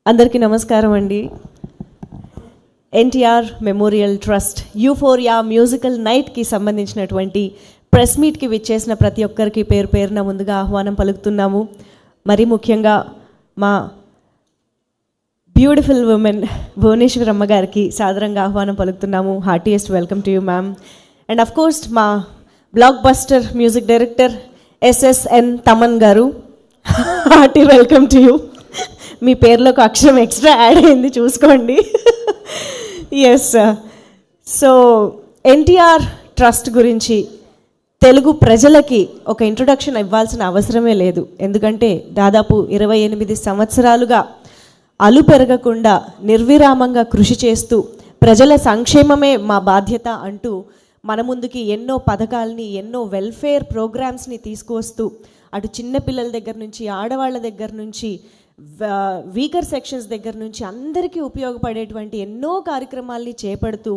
అందరికీ నమస్కారం అండి. NTR memorial trust euphoria musical నైట్కి సంబంధించినటువంటి ప్రెస్ మీట్కి విచ్చేసిన ప్రతి ఒక్కరికి పేరు పేరున ముందుగా ఆహ్వానం పలుకుతున్నాము. మరి ముఖ్యంగా మా బ్యూటిఫుల్ ఉమెన్ భువనేశ్వరమ్మ గారికి సాదరంగా ఆహ్వానం పలుకుతున్నాము. Heartiest welcome to you ma'am. And of course మా blockbuster music director SSN Thaman గారు, హార్టీ వెల్కమ్ టు యూ. మీ పేరులో ఒక అక్షరం ఎక్స్ట్రా యాడ్ అయింది, చూసుకోండి. ఎస్, సో ఎన్టీఆర్ ట్రస్ట్ గురించి తెలుగు ప్రజలకి ఒక ఇంట్రొడక్షన్ ఇవ్వాల్సిన అవసరమే లేదు. ఎందుకంటే దాదాపు 28 సంవత్సరాలుగా అలు పెరగకుండా నిర్విరామంగా కృషి చేస్తూ ప్రజల సంక్షేమమే మా బాధ్యత అంటూ మన ముందుకి ఎన్నో పథకాలని, ఎన్నో వెల్ఫేర్ ప్రోగ్రామ్స్ని తీసుకువస్తూ అటు చిన్నపిల్లల దగ్గర నుంచి, ఆడవాళ్ళ దగ్గర నుంచి, వీకర్ సెక్షన్స్ దగ్గర నుంచి అందరికీ ఉపయోగపడేటువంటి ఎన్నో కార్యక్రమాల్ని చేపడుతూ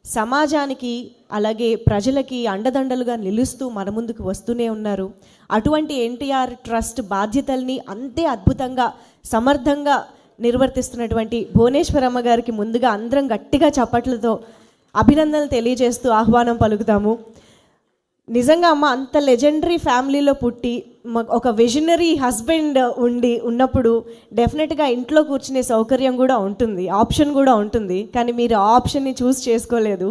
సమాజానికి అలాగే ప్రజలకి అండదండలుగా నిలుస్తూ మన ముందుకు వస్తూనే ఉన్నారు. అటువంటి ఎన్టీఆర్ ట్రస్ట్ బాధ్యతల్ని అంతే అద్భుతంగా సమర్థంగా నిర్వర్తిస్తున్నటువంటి భువనేశ్వరమ్మ గారికి ముందుగా అందరం గట్టిగా చప్పట్లతో అభినందనలు తెలియజేస్తూ ఆహ్వానం పలుకుతాము. నిజంగా అమ్మ అంత లెజెండరీ ఫ్యామిలీలో పుట్టి ఒక విజనరీ హస్బెండ్ ఉన్నప్పుడు డెఫినెట్గా ఇంట్లో కూర్చునే సౌకర్యం కూడా ఉంటుంది, ఆప్షన్ కూడా ఉంటుంది. కానీ మీరు ఆ ఆప్షన్ని చూస్ చేసుకోలేదు.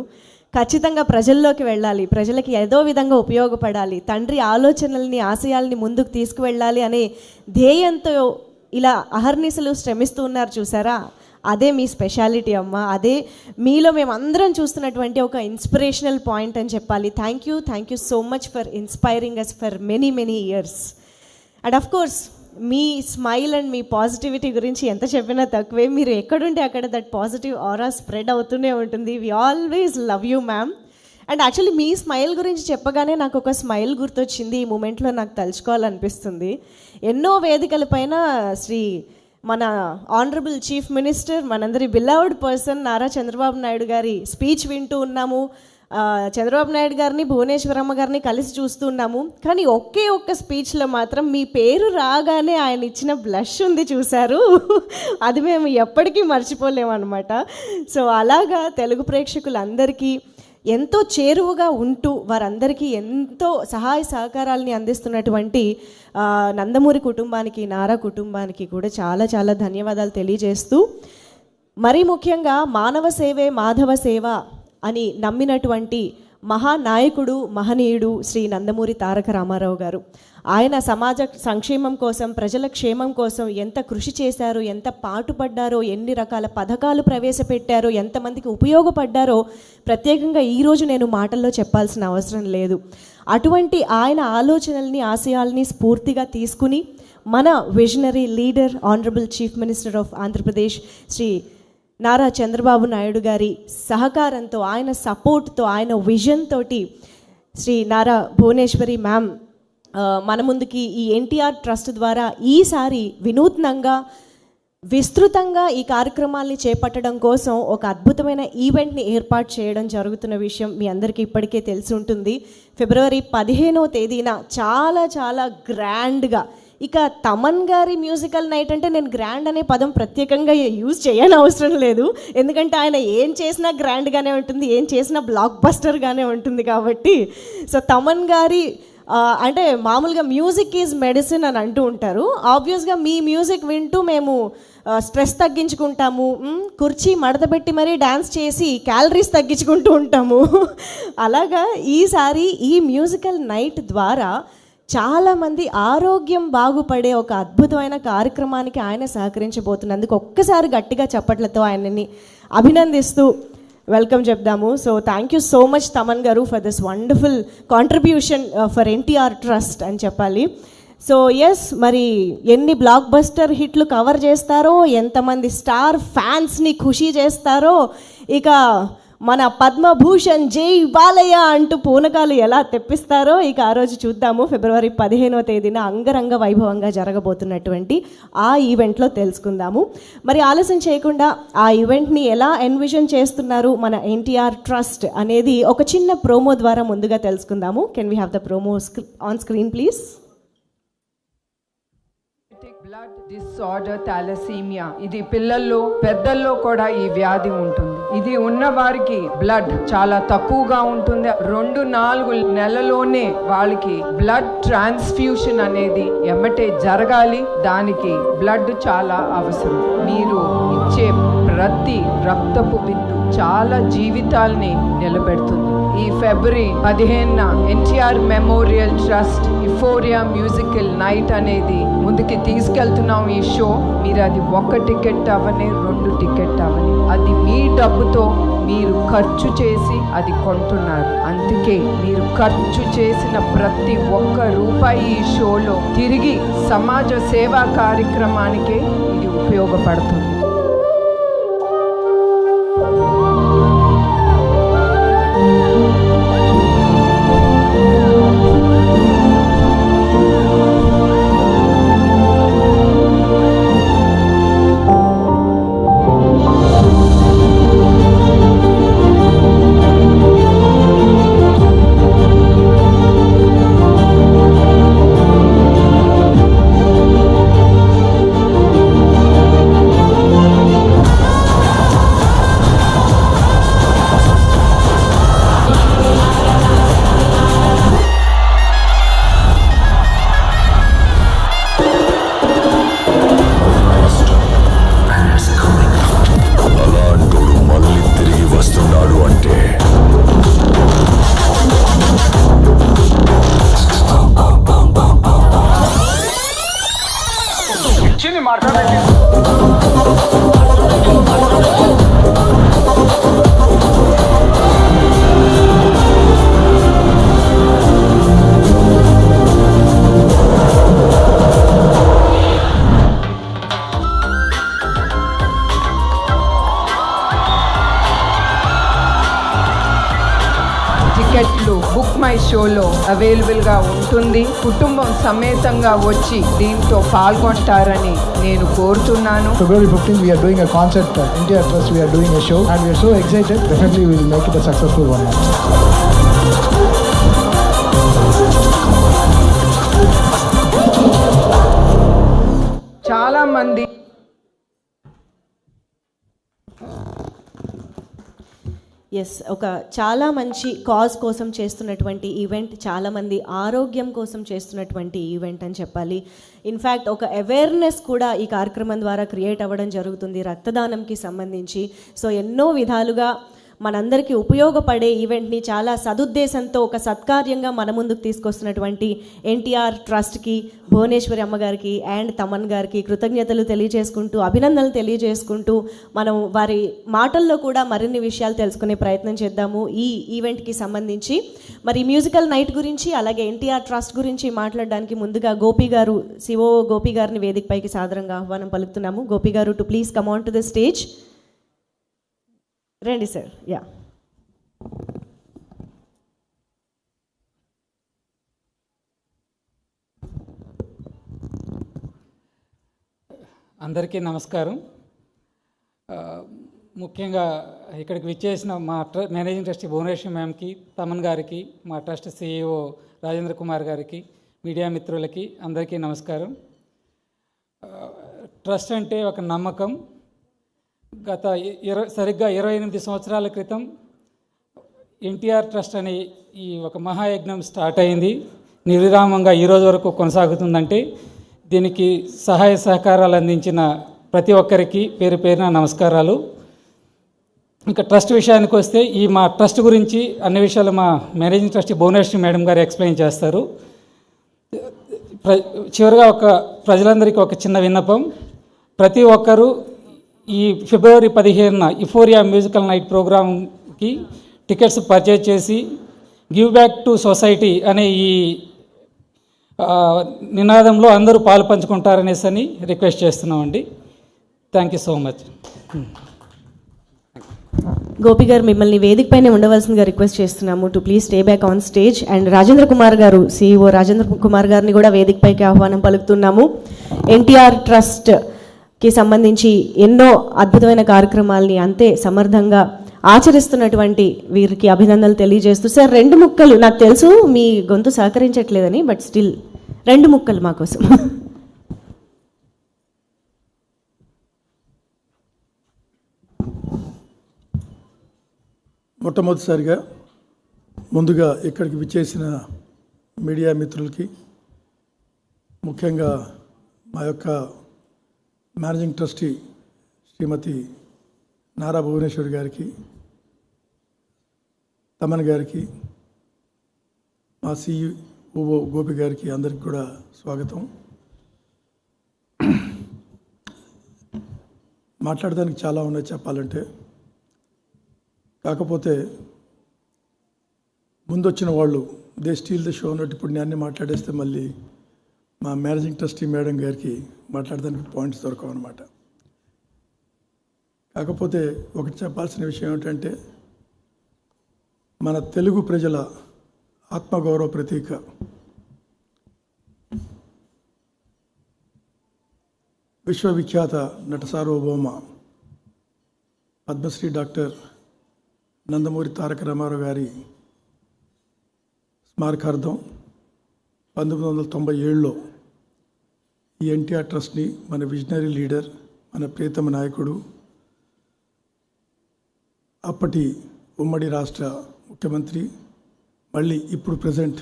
ఖచ్చితంగా ప్రజల్లోకి వెళ్ళాలి, ప్రజలకి ఏదో విధంగా ఉపయోగపడాలి, తండ్రి ఆలోచనల్ని, ఆశయాల్ని ముందుకు తీసుకువెళ్ళాలి అనే ధ్యేయంతో ఇలా అహర్నిశలు శ్రమిస్తూ ఉన్నారు చూసారా. అదే మీ స్పెషాలిటీ అమ్మ, అదే మీలో మేము అందరం చూస్తున్నటువంటి ఒక ఇన్స్పిరేషనల్ పాయింట్ అని చెప్పాలి. Thank you so much for inspiring us for many years. And of course మీ స్మైల్ అండ్ మీ పాజిటివిటీ గురించి ఎంత చెప్పినా తక్కువే. మీరు ఎక్కడుంటే అక్కడ దట్ పాజిటివ్ ఆరా స్ప్రెడ్ అవుతూనే ఉంటుంది. We always love you ma'am. And actually మీ స్మైల్ గురించి చెప్పగానే నాకు ఒక స్మైల్ గుర్తొచ్చింది. ఈ మూమెంట్లో నాకు తలుచుకోవాలనిపిస్తుంది. ఎన్నో వేదికల పైన మన ఆనరబుల్ చీఫ్ మినిస్టర్, మనందరి బిలవ్డ్ పర్సన్ నారా చంద్రబాబు నాయుడు గారి స్పీచ్ వింటూ ఉన్నాము. చంద్రబాబు నాయుడు గారిని, భువనేశ్వరమ్మ గారిని కలిసి చూస్తూ ఉన్నాము. కానీ ఒక్క స్పీచ్లో మాత్రం మీ పేరు రాగానే ఆయన ఇచ్చిన బ్లష్ ఉంది చూశారు, అది మేము ఎప్పటికీ మర్చిపోలేమన్నమాట. సో అలాగా తెలుగు ప్రేక్షకులందరికీ ఎంతో చేరువగా ఉంటూ వారందరికీ ఎంతో సహాయ సహకారాలని అందిస్తున్నటువంటి నందమూరి కుటుంబానికి, నారా కుటుంబానికి కూడా చాలా ధన్యవాదాలు తెలియజేస్తూ, మరీ ముఖ్యంగా మానవ సేవే మాధవ సేవ అని నమ్మినటువంటి మహానాయకుడు, మహనీయుడు శ్రీ నందమూరి తారక రామారావు గారు. ఆయన సమాజ సంక్షేమం కోసం, ప్రజల క్షేమం కోసం ఎంత కృషి చేశారో, ఎంత పాటుపడ్డారో, ఎన్ని రకాల పథకాలు ప్రవేశపెట్టారో, ఎంతమందికి ఉపయోగపడ్డారో ప్రత్యేకంగా ఈరోజు నేను మాటల్లో చెప్పాల్సిన అవసరం లేదు. అటువంటి ఆయన ఆలోచనల్ని, ఆశయాల్ని స్ఫూర్తిగా తీసుకుని మన visionary leader honourable chief minister of Andhra Pradesh Shri Nara Chandrababu Naidu గారి సహకారంతో, ఆయన సపోర్ట్తో, ఆయన విజన్ తోటి శ్రీ నారా భువనేశ్వరి మ్యామ్ మన ముందుకి ఈ ఎన్టీఆర్ ట్రస్ట్ ద్వారా ఈసారి వినూత్నంగా, విస్తృతంగా ఈ కార్యక్రమాల్ని చేపట్టడం కోసం ఒక అద్భుతమైన ఈవెంట్ని ఏర్పాటు చేయడం జరుగుతున్న విషయం మీ అందరికీ ఇప్పటికే తెలిసి ఉంటుంది. ఫిబ్రవరి 15వ తేదీన చాలా గ్రాండ్గా, ఇక తమన్ గారి మ్యూజికల్ నైట్ అంటే నేను గ్రాండ్ అనే పదం ప్రత్యేకంగా యూజ్ చేయని అవసరం లేదు. ఎందుకంటే ఆయన ఏం చేసినా గ్రాండ్గానే ఉంటుంది, ఏం చేసినా బ్లాక్ బస్టర్గానే ఉంటుంది కాబట్టి. సో తమన్ గారి అంటే మామూలుగా మ్యూజిక్ ఈజ్ మెడిసిన్ అని అంటూ ఉంటారు. ఆబ్వియస్గా మీ మ్యూజిక్ వింటూ మేము స్ట్రెస్ తగ్గించుకుంటాము, కుర్చీ మడతపెట్టి మరీ డ్యాన్స్ చేసి క్యాలరీస్ తగ్గించుకుంటూ ఉంటాము. అలాగా ఈసారి ఈ మ్యూజికల్ నైట్ ద్వారా చాలామంది ఆరోగ్యం బాగుపడే ఒక అద్భుతమైన కార్యక్రమానికి ఆయన సహకరించబోతున్నందుకు ఒక్కసారి గట్టిగా చప్పట్లతో ఆయనని అభినందిస్తూ వెల్కమ్ చెప్దాము. So thank you so much Thaman గారు for this wonderful contribution for NTR trust అని చెప్పాలి. సో ఎస్, మరి ఎన్ని బ్లాక్ బస్టర్ హిట్లు కవర్ చేస్తారో, ఎంతమంది స్టార్ ఫ్యాన్స్ని ఖుషి చేస్తారో, ఇక మన పద్మభూషణ్ జై బాలయ్య అంటూ పూనకాలు ఎలా తెప్పిస్తారో ఇక ఆ రోజు చూద్దాము. ఫిబ్రవరి 15వ తేదీన అంగరంగ వైభవంగా జరగబోతున్నటువంటి ఆ ఈవెంట్లో తెలుసుకుందాము. మరి ఆలస్యం చేయకుండా ఆ ఈవెంట్ని ఎలా ఎన్విజన్ చేస్తున్నారు మన ఎన్టీఆర్ ట్రస్ట్ అనేది ఒక చిన్న ప్రోమో ద్వారా ముందుగా తెలుసుకుందాము. Can we have the promo on screen please? Blood disorder thalassaemia, ఇది పిల్లల్లో పెద్దల్లో కూడా ఈ వ్యాధి ఉంటుంది. ఇది ఉన్న వారికి బ్లడ్ చాలా తక్కువగా ఉంటుంది. 2-4 నెలలోనే వాళ్ళకి బ్లడ్ ట్రాన్స్ఫ్యూషన్ అనేది ఎమ్మటే జరగాలి. దానికి బ్లడ్ చాలా అవసరం. మీరు ఇచ్చే ప్రతి రక్తపు బిందు చాలా జీవితాల్ని నిలబెడుతుంది. ఈ ఫిబ్రవరి 15న NTR memorial trust Euphoria musical night అనేది ముందుకి తీసుకెళ్తున్నాం. ఈ షో మీరు అది 1 టికెట్ అవ్వని 2 టికెట్ అవ్వని అది మీ డబ్బుతో మీరు ఖర్చు చేసి అది కొంటున్నారు. అందుకే మీరు ఖర్చు చేసిన ప్రతి ఒక్క రూపాయి ఈ షోలో తిరిగి సమాజ సేవా కార్యక్రమానికే ఇది ఉపయోగపడుతుంది. టికెట్లు బుక్ మై షోలో అవైలబుల్గా ఉంటుంది. కుటుంబం సమేతంగా వచ్చి దీంతో పాల్గొంటారని నేను కోరుతున్నాను. February 15th we are doing a concert at India Trust. We are doing a show and we are so excited. Definitely we will make it a successful one. చాలా మంది ఒక చాలా మంచి కాజ్ కోసం చేస్తున్నటువంటి ఈవెంట్, చాలామంది ఆరోగ్యం కోసం చేస్తున్నటువంటి ఈవెంట్ అని చెప్పాలి. ఇన్ఫ్యాక్ట్ ఒక అవేర్నెస్ కూడా ఈ కార్యక్రమం ద్వారా క్రియేట్ అవ్వడం జరుగుతుంది రక్తదానంకి సంబంధించి. సో ఎన్నో విధాలుగా మనందరికీ ఉపయోగపడే ఈవెంట్ని చాలా సదుద్దేశంతో ఒక సత్కార్యంగా మన ముందుకు తీసుకొస్తున్నటువంటి ఎన్టీఆర్ ట్రస్ట్కి, భువనేశ్వరి అమ్మగారికి అండ్ తమన్ గారికి కృతజ్ఞతలు తెలియజేసుకుంటూ, అభినందనలు తెలియజేసుకుంటూ మనం వారి మాటల్లో కూడా మరిన్ని విషయాలు తెలుసుకునే ప్రయత్నం చేద్దాము ఈ ఈవెంట్కి సంబంధించి. మరి మ్యూజికల్ నైట్ గురించి అలాగే ఎన్టీఆర్ ట్రస్ట్ గురించి మాట్లాడడానికి ముందుగా గోపి గారు, సిఓ గోపి గారిని వేదికపైకి సాదరంగా ఆహ్వానం పలుకుతున్నాము. గోపి గారు, to please come on to the stage. రండి సార్. యా, అందరికీ నమస్కారం. ముఖ్యంగా ఇక్కడికి విచ్చేసిన మా మేనేజింగ్ ట్రస్టీ భువనేశ్వరి మ్యామ్కి, తమన్ గారికి, మా ట్రస్ట్ సిఇఓ రాజేంద్ర కుమార్ గారికి, మీడియా మిత్రులకి అందరికీ నమస్కారం. ట్రస్ట్ అంటే ఒక నమ్మకం. గత సరిగ్గా 28 సంవత్సరాల క్రితం ఎన్టీఆర్ ట్రస్ట్ అనే ఈ ఒక మహాయజ్ఞం స్టార్ట్ అయింది. నిర్విరామంగా ఈరోజు వరకు కొనసాగుతుందంటే దీనికి సహాయ సహకారాలు అందించిన ప్రతి ఒక్కరికి పేరు పేరున నమస్కారాలు. ఇంకా ట్రస్ట్ విషయానికి వస్తే మా ట్రస్ట్ గురించి అన్ని విషయాలు మా మేనేజింగ్ ట్రస్టీ భువనేశ్వరి మేడం గారు ఎక్స్ప్లెయిన్ చేస్తారు. చివరిగా ప్రజలందరికీ ఒక చిన్న విన్నపం. ప్రతి ఒక్కరూ ఈ ఫిబ్రవరి 15న యుఫోరియా మ్యూజికల్ నైట్ ప్రోగ్రామ్కి టికెట్స్ పర్చేజ్ చేసి గివ్ బ్యాక్ టు సొసైటీ అనే ఈ నినాదంలో అందరూ పాలు పంచుకుంటారనేసి అని రిక్వెస్ట్ చేస్తున్నామండి. Thank you so much. Gopi గారు మిమ్మల్ని వేదిక పైన ఉండవలసిందిగా రిక్వెస్ట్ చేస్తున్నాము to please stay back on stage. And Rajendra Kumar గారు, CEO రాజేంద్ర కుమార్ గారిని కూడా వేదిక పైకి ఆహ్వానం పలుకుతున్నాము. ఎన్టీఆర్ ట్రస్ట్కి సంబంధించి ఎన్నో అద్భుతమైన కార్యక్రమాల్ని అంతే సమర్థంగా ఆచరిస్తున్నటువంటి వీరికి అభినందనలు తెలియజేస్తూ, సార్ 2 ముక్కలు, నాకు తెలుసు మీ గొంతు సహకరించట్లేదని, బట్ స్టిల్ 2 ముక్కలు మా కోసం. మొట్టమొదటిసారిగా ముందుగా ఇక్కడికి విచ్చేసిన మీడియా మిత్రులకి, ముఖ్యంగా మా యొక్క మేనేజింగ్ ట్రస్టీ శ్రీమతి నారా భువనేశ్వరి గారికి, తమన్ గారికి, మా CEO గోపి గారికి అందరికి కూడా స్వాగతం. మాట్లాడడానికి చాలా ఉన్నాయి చెప్పాలంటే, కాకపోతే ముందొచ్చిన వాళ్ళు దే స్టీల్ ద షో అన్నట్టు ఇప్పుడు నేను అన్నీ మాట్లాడేస్తే మళ్ళీ మా మేనేజింగ్ ట్రస్టీ మేడం గారికి మాట్లాడడానికి పాయింట్స్ దొరకవు అనమాట. కాకపోతే ఒకటి చెప్పాల్సిన విషయం ఏమిటంటే, మన తెలుగు ప్రజల ఆత్మగౌరవ ప్రతీక విశ్వవిఖ్యాత నట సార్వభౌమ పద్మశ్రీ డాక్టర్ నందమూరి తారక రామారావు గారి స్మారకార్థం 1997లో ఈ ఎన్టీఆర్ ట్రస్ట్ని మన విజనరీ లీడర్, మన ప్రియతమ నాయకుడు, అప్పటి ఉమ్మడి రాష్ట్ర ముఖ్యమంత్రి, మళ్ళీ ఇప్పుడు ప్రజెంట్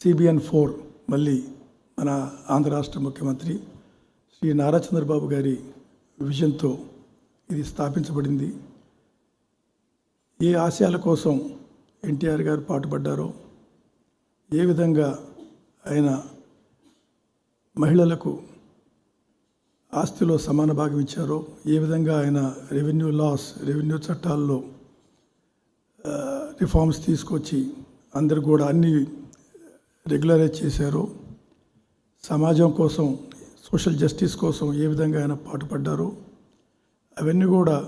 CBN 4 మళ్ళీ మన ఆంధ్ర రాష్ట్ర ముఖ్యమంత్రి శ్రీ నారా చంద్రబాబు గారి విజన్తో ఇది స్థాపించబడింది. ఏ ఆశయాల కోసం ఎన్టీఆర్ గారు పాటుపడ్డారో, ఏ విధంగా ఆయన మహిళలకు ఆస్తిలో సమాన భాగం ఇచ్చారో, ఏ విధంగా ఆయన రెవెన్యూ చట్టాల్లో రిఫార్మ్స్ తీసుకొచ్చి అందరు కూడా అన్ని రెగ్యులరైజ్ చేశారో, సమాజం కోసం, సోషల్ జస్టిస్ కోసం ఏ విధంగా ఆయన పాటుపడ్డారో అవన్నీ కూడా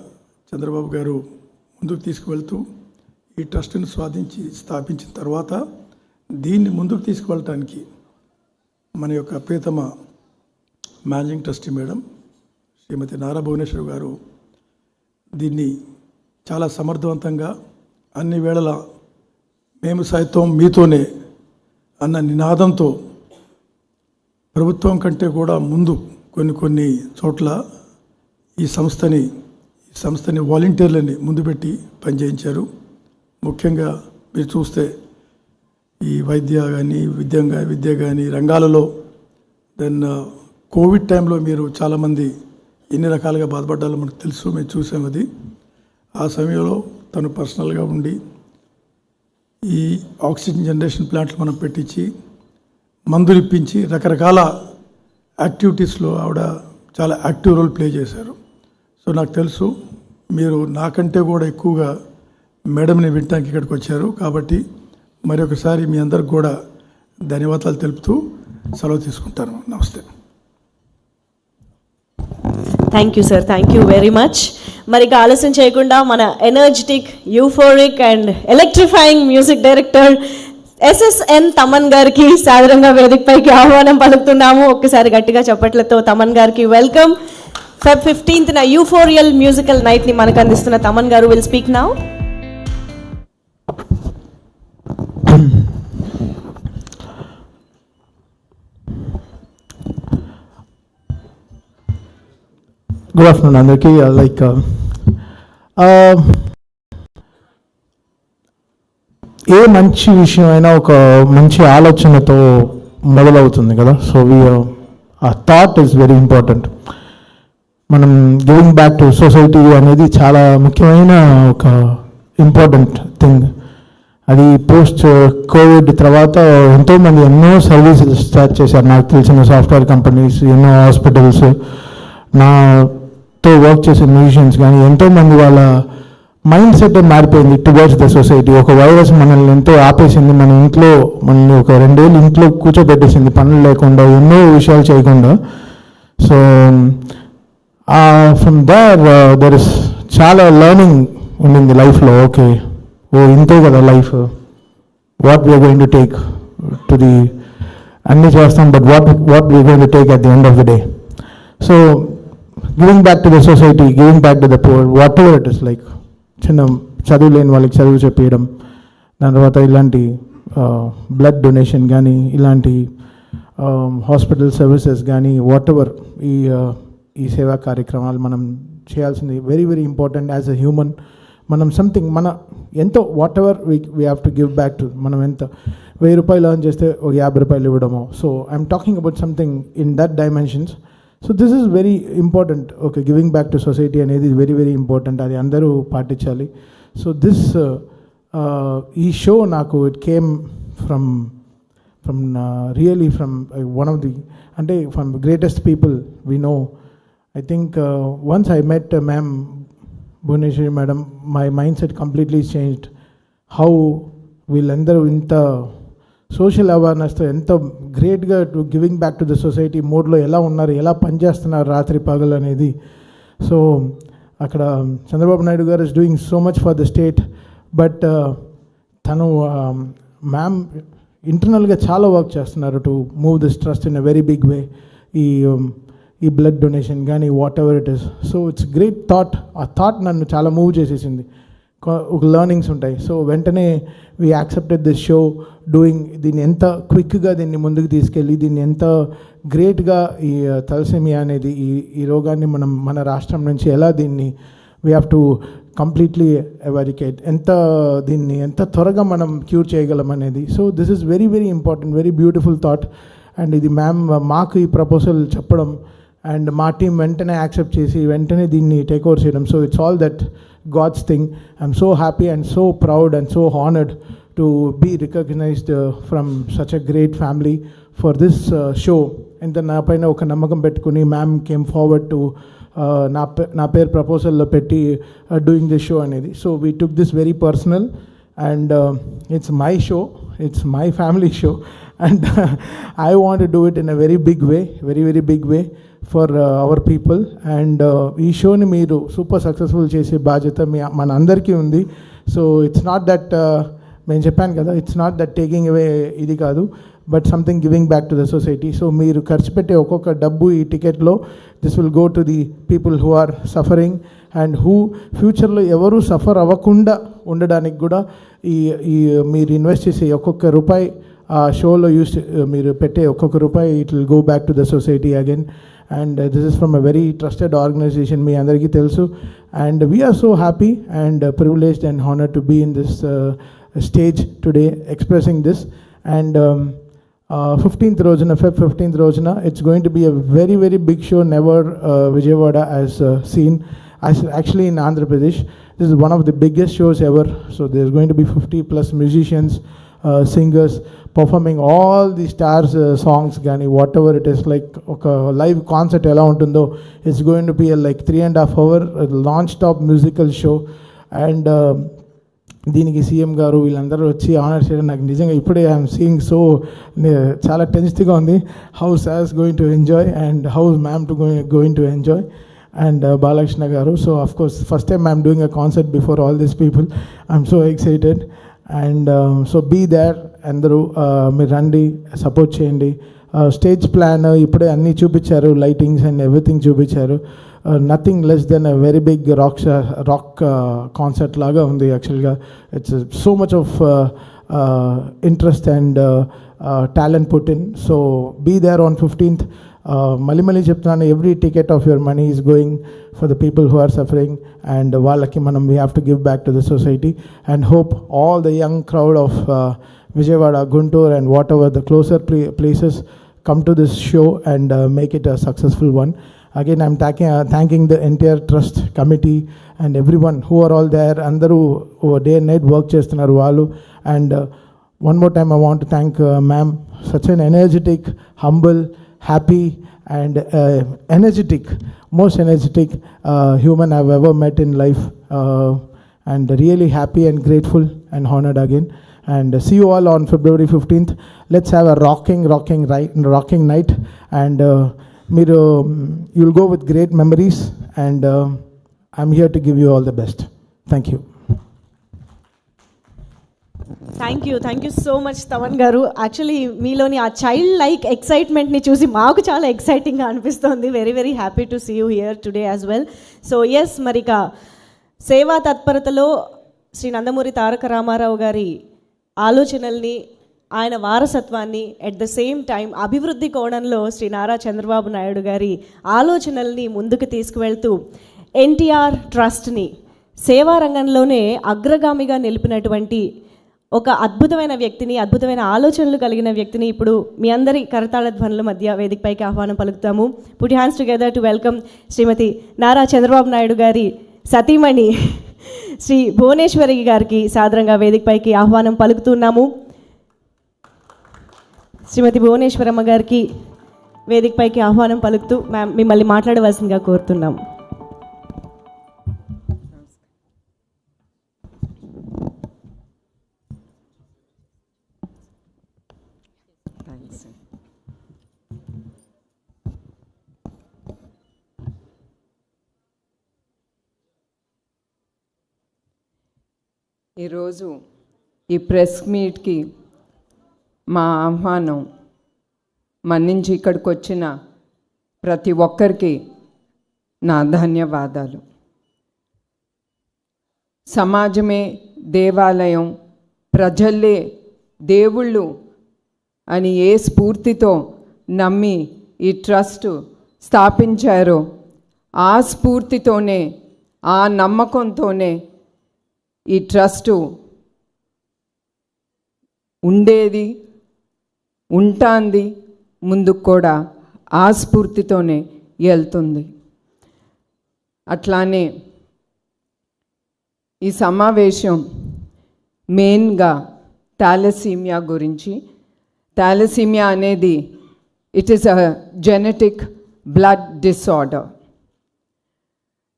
చంద్రబాబు గారు ముందుకు తీసుకువెళ్తూ ఈ ట్రస్ట్ని స్థాపించిన తర్వాత దీన్ని ముందుకు తీసుకువెళ్ళటానికి మన యొక్క ప్రియతమ మేనేజింగ్ ట్రస్టీ మేడం శ్రీమతి నారా భువనేశ్వరి గారు దీన్ని చాలా సమర్థవంతంగా అన్ని వేళలా మేము సైతం మీతోనే అన్న నినాదంతో ప్రభుత్వం కంటే కూడా ముందు కొన్ని చోట్ల ఈ సంస్థని వాలంటీర్లని ముందు పెట్టి పనిచేయించారు. ముఖ్యంగా మీరు చూస్తే ఈ విద్య కానీ రంగాలలో దెన్ కోవిడ్ టైంలో మీరు చాలామంది ఎన్ని రకాలుగా బాధపడ్డాలో మనకు తెలుసు, మేము చూసాం. అది ఆ సమయంలో తను పర్సనల్గా ఉండి ఈ ఆక్సిజన్ జనరేషన్ ప్లాంట్లు మనం పెట్టించి మందులు ఇప్పించి రకరకాల యాక్టివిటీస్లో ఆవిడ చాలా యాక్టివ్ రోల్ ప్లే చేశారు. సో నాకు తెలుసు మీరు నాకంటే కూడా ఎక్కువగా మేడంని వినటానికి ఇక్కడికి వచ్చారు. కాబట్టి మరొకసారి మీ అందరికి కూడా ధన్యవాదాలు తెలుపుతూ సెలవు తీసుకుంటాను. నమస్తే. Thank you sir, thank you very much. మరి ఇక ఆలస్యం చేయకుండా మన energetic, euphoric and electrifying music director SSN Thaman గారికి సాధారణంగా వేదికపైకి ఆహ్వానం పలుకుతున్నాము. ఒక్కసారి గట్టిగా చప్పట్లతో తమన్ గారికి వెల్కమ్. Feb 15th యూఫోరియల్ మ్యూజికల్ నైట్ని మనకు అందిస్తున్న తమన్ గారు will speak now. Good afternoon అందరికీ. ఏ మంచి విషయం అయినా ఒక మంచి ఆలోచనతో మొదలవుతుంది కదా. సో ఆ థాట్ ఈస్ వెరీ ఇంపార్టెంట్. మనం గివింగ్ బ్యాక్ టు సొసైటీ అనేది చాలా ముఖ్యమైన ఒక ఇంపార్టెంట్ థింగ్. అది పోస్ట్ కోవిడ్ తర్వాత ఎంతోమంది ఎన్నో సర్వీసెస్ స్టార్ట్ చేశారు. నాకు తెలిసిన సాఫ్ట్వేర్ కంపెనీస్, ఎన్నో హాస్పిటల్స్, నాతో వర్క్ చేసే మ్యూజిషియన్స్ కానీ ఎంతోమంది వాళ్ళ మైండ్ సెట్ మారిపోయింది టువర్డ్స్ ద సొసైటీ. ఒక వైరస్ మనల్ని ఎంతో ఆపేసింది, మనల్ని ఒక 2 ఏళ్ళు ఇంట్లో కూర్చోబెట్టేసింది, పనులు లేకుండా, ఎన్నో విషయాలు చేయకుండా. సో ఫ్రమ్ దర్ ఇస్ చాలా లర్నింగ్ ఉండింది లైఫ్లో. ఓకే, ఇంతే కదా life, what we're going to take to the, అన్నీ చేస్తాం, but what we're going to take at the end of the day. So giving back to the society, giving back to the poor, whatever it is, like చిన్న చదువు లేని వాళ్ళకి చదువు చెప్పేయడం, దాని తర్వాత ఇలాంటి బ్లడ్ డొనేషన్ కానీ, ఇలాంటి హాస్పిటల్ సర్వీసెస్ కానీ, వాట్ ఎవర్ ఈ సేవా కార్యక్రమాలు మనం చేయాల్సింది very very important. As a human మనం సంథింగ్ మన ఎంతో what ever we have to give back to. మనం ఎంత 1000 రూపాయలు ఎర్న్ చేస్తే ఒక 50 రూపాయలు ఇవ్వడము. So I'm talking about something in that dimensions. So this is very important. Okay, giving back to society అనేది వెరీ వెరీ ఇంపార్టెంట్, అది అందరూ పాటించాలి. సో దిస్ ఈ షో నాకు it came from really from one of the, అంటే from greatest people we know. I think once I met ma'am Bhuvneshwari madam, my mindset completely changed. How వీళ్ళందరూ ఇంత social అవేర్నెస్తో ఎంత గ్రేట్గా to giving back to the society మోడ్లో ఎలా ఉన్నారు, ఎలా పనిచేస్తున్నారు రాత్రి పగలు అనేది. సో అక్కడ Chandrababu Naidu garu is doing so much for the state, but తను మ్యామ్ ఇంటర్నల్గా చాలా వర్క్ చేస్తున్నారు to move this trust in a very big way. ఈ బ్లడ్ డొనేషన్ కానీ whatever it is. So it's great thought. ఆ థాట్ నన్ను చాలా మూవ్ చేసేసింది. ఒక లర్నింగ్స్ ఉంటాయి. సో వెంటనే we accepted this show doing, దీన్ని ఎంత క్విక్గా దీన్ని ముందుకు తీసుకెళ్ళి, దీన్ని ఎంత గ్రేట్గా ఈ తలసేమియా అనేది ఈ రోగాన్ని మనం మన రాష్ట్రం నుంచి ఎలా దీన్ని వీ హ్యావ్ టు కంప్లీట్లీ ఎవారికేట్, దీన్ని ఎంత త్వరగా మనం క్యూర్ చేయగలం అనేది. So this is very very important, very beautiful thought. And ఇది మ్యామ్ మాకు ఈ ప్రపోజల్ చెప్పడం అండ్ మా టీం వెంటనే యాక్సెప్ట్ చేసి వెంటనే దీన్ని టేక్ ఓవర్ చేయడం. So it's all that God's thing. I'm so happy and so proud and so honoured to be recognised from such a great family for this show. ఇంత నా పైన ఒక నమ్మకం పెట్టుకుని మ్యామ్ కేమ్ ఫార్వర్డ్ టు నా పేరు ప్రపోజల్లో పెట్టి డూయింగ్ దిస్ షో అనేది. So we took this very personal and it's my show, it's my family show, and I want to do it in a very big way, very very big way for our people. And ఈ షోని మీరు super successful చేసే బాధ్యత మన అందరికీ ఉంది. So it's not that, నేను చెప్పాను కదా, it's not that taking away ఇది కాదు, but something giving back to the society. So మీరు ఖర్చు పెట్టే ఒక్కొక్క డబ్బు ఈ టికెట్లో this will go to the people who are suffering and who ఫ్యూచర్లో ఎవరు సఫర్ అవ్వకుండా ఉండడానికి కూడా ఈ మీరు ఇన్వెస్ట్ చేసే ఒక్కొక్క రూపాయి ఆ షోలో మీరు పెట్టే ఒక్కొక్క రూపాయి it will go back to the society again. And this is from a very trusted organisation, మీ అందరికీ తెలుసు. And we're so happy and privileged and honoured to be in this stage today expressing this. And 15th రోజున, Feb 15th రోజున, it's going to be a very very big show never Vijayawada has seen. Actually in Andhra Pradesh, this is one of the biggest shows ever. So there's going to be 50 plus musicians, singers performing all the stars songs gani, whatever it is, like oka live concert ela untundo, it's going to be a like 3.5 hour non-stop musical show. And దీనికి CM గారు వీళ్ళందరూ వచ్చి honour చేయడం నాకు నిజంగా ఇప్పుడే I'm seeing so చాలా టెన్స్గా ఉంది. హౌ సాస్ going to enjoy and how ma'am to going to enjoy and Balakrishna గారు. So of course first time I'm doing a concert before all these people. I'm so excited and so be there. అందరూ మీరు రండి, support చేయండి. Stage plan ఇప్పుడే అన్నీ చూపించారు, lightings and everything చూపించారు. Nothing less than a very big rock concert లాగా ఉంది యాక్చువల్గా. It's so much of interest and talent put in. So be there on 15th. మళ్ళీ చెప్తున్నాను, every ticket of your money is going for the people who are suffering and వాళ్ళకి మనం we have to give back to the society and hope all the young crowd of Vijayawada, Guntur and whatever the closer places come to this show and make it a successful one. Again, I'm thanking the entire trust committee and everyone who are all there. Andaru day and night work chestunaru vallu. And one more time I want to thank ma'am, such an energetic, humble, happy and most energetic human I've ever met in life, and really happy and grateful and honored again. And see you all on February 15th. Let's have a rocking night, and you'll go with great memories. And I'm here to give you all the best. Thank you. Thank you so much Thaman గారు. Actually మీలోని ఆ child like ఎక్సైట్మెంట్ని చూసి మాకు చాలా ఎక్సైటింగ్గా అనిపిస్తుంది. Very very happy to see you here today as well. So yes, మరి ఇక సేవా తత్పరతలో శ్రీ నందమూరి తారక రామారావు గారి ఆలోచనల్ని, ఆయన వారసత్వాన్ని, ఎట్ ద సేమ్ టైం అభివృద్ధి కోణంలో శ్రీ నారా చంద్రబాబు నాయుడు గారి ఆలోచనల్ని ముందుకు తీసుకువెళ్తూ ఎన్టీఆర్ ట్రస్ట్ని సేవా రంగంలోనే అగ్రగామిగా నిలిపినటువంటి ఒక అద్భుతమైన వ్యక్తిని, అద్భుతమైన ఆలోచనలు కలిగిన వ్యక్తిని ఇప్పుడు మీ అందరి కరతాళ ధ్వనుల మధ్య వేదికపైకి ఆహ్వానం పలుకుతాము. Put hands together to welcome Shrimati Nara Chandrababu Naidu గారి సతీమణి శ్రీ భువనేశ్వరి గారికి సాదరంగా వేదికపైకి ఆహ్వానం పలుకుతున్నాము. శ్రీమతి భువనేశ్వరమ్మ గారికి వేదికపైకి ఆహ్వానం పలుకుతూ మ్యామ్ మిమ్మల్ని మాట్లాడవలసిందిగా కోరుతున్నాము. ఈరోజు ఈ ప్రెస్ మీట్కి మా ఆహ్వానం మన్నించి ఇక్కడికి వచ్చిన ప్రతి ఒక్కరికి నా ధన్యవాదాలు. సమాజమే దేవాలయం, ప్రజల్లే దేవుళ్ళు అని ఏ స్ఫూర్తితో నమ్మి ఈ ట్రస్ట్ స్థాపించారో ఆ స్ఫూర్తితోనే, ఆ నమ్మకంతోనే ఈ ట్రస్టు ఉండేది, ఉంటాంది, ముందుకు కూడా ఆ స్ఫూర్తితోనే వెళ్తుంది. అట్లానే ఈ సమావేశం మెయిన్గా థాలసీమియా గురించి. థాలసీమియా అనేది it is a genetic blood disorder.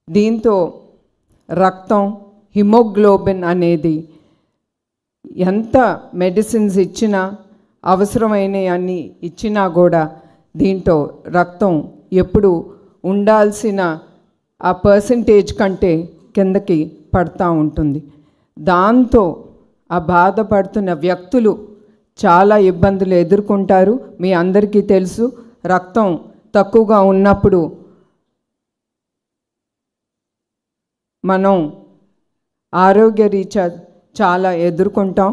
దీంతో రక్తం, హిమోగ్లోబిన్ అనేది ఎంత మెడిసిన్స్ ఇచ్చినా, అవసరమైన అన్ని ఇచ్చినా కూడా దీంట్లో రక్తం ఎప్పుడు ఉండాల్సిన ఆ పర్సంటేజ్ కంటే కిందకి పడతా ఉంటుంది. దాంతో ఆ బాధపడుతున్న వ్యక్తులు చాలా ఇబ్బందులు ఎదుర్కొంటారు. మీ అందరికీ తెలుసు, రక్తం తక్కువగా ఉన్నప్పుడు మనం ఆరోగ్యరీత్యా చాలా ఎదుర్కొంటాం.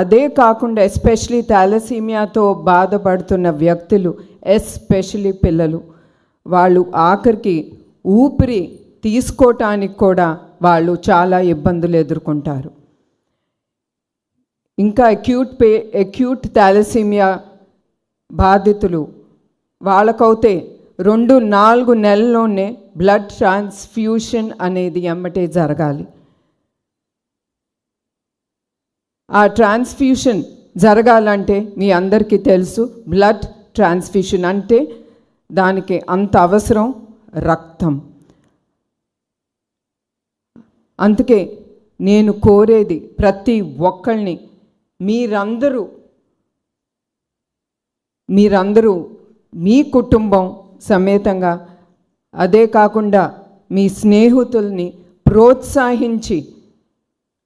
అదే కాకుండా ఎస్పెషలీ థాలసీమియాతో బాధపడుతున్న వ్యక్తులు, ఎస్పెషలీ పిల్లలు, వాళ్ళు ఆఖరికి ఊపిరి తీసుకోవటానికి కూడా వాళ్ళు చాలా ఇబ్బందులు ఎదుర్కొంటారు. ఇంకా అక్యూట్ థాలసీమియా బాధితులు వాళ్ళకైతే 2-4 నెలల్లోనే బ్లడ్ ట్రాన్స్ఫ్యూషన్ అనేది ఎమ్మటే జరగాలి. ఆ ట్రాన్స్ఫ్యూషన్ జరగాలంటే మీ అందరికీ తెలుసు, బ్లడ్ ట్రాన్స్ఫ్యూషన్ అంటే దానికి అంత అవసరం రక్తం. అందుకే నేను కోరేది ప్రతి ఒక్కళ్ళని, మీరందరూ మీ కుటుంబం సమేతంగా, అదే కాకుండా మీ స్నేహితుల్ని ప్రోత్సహించి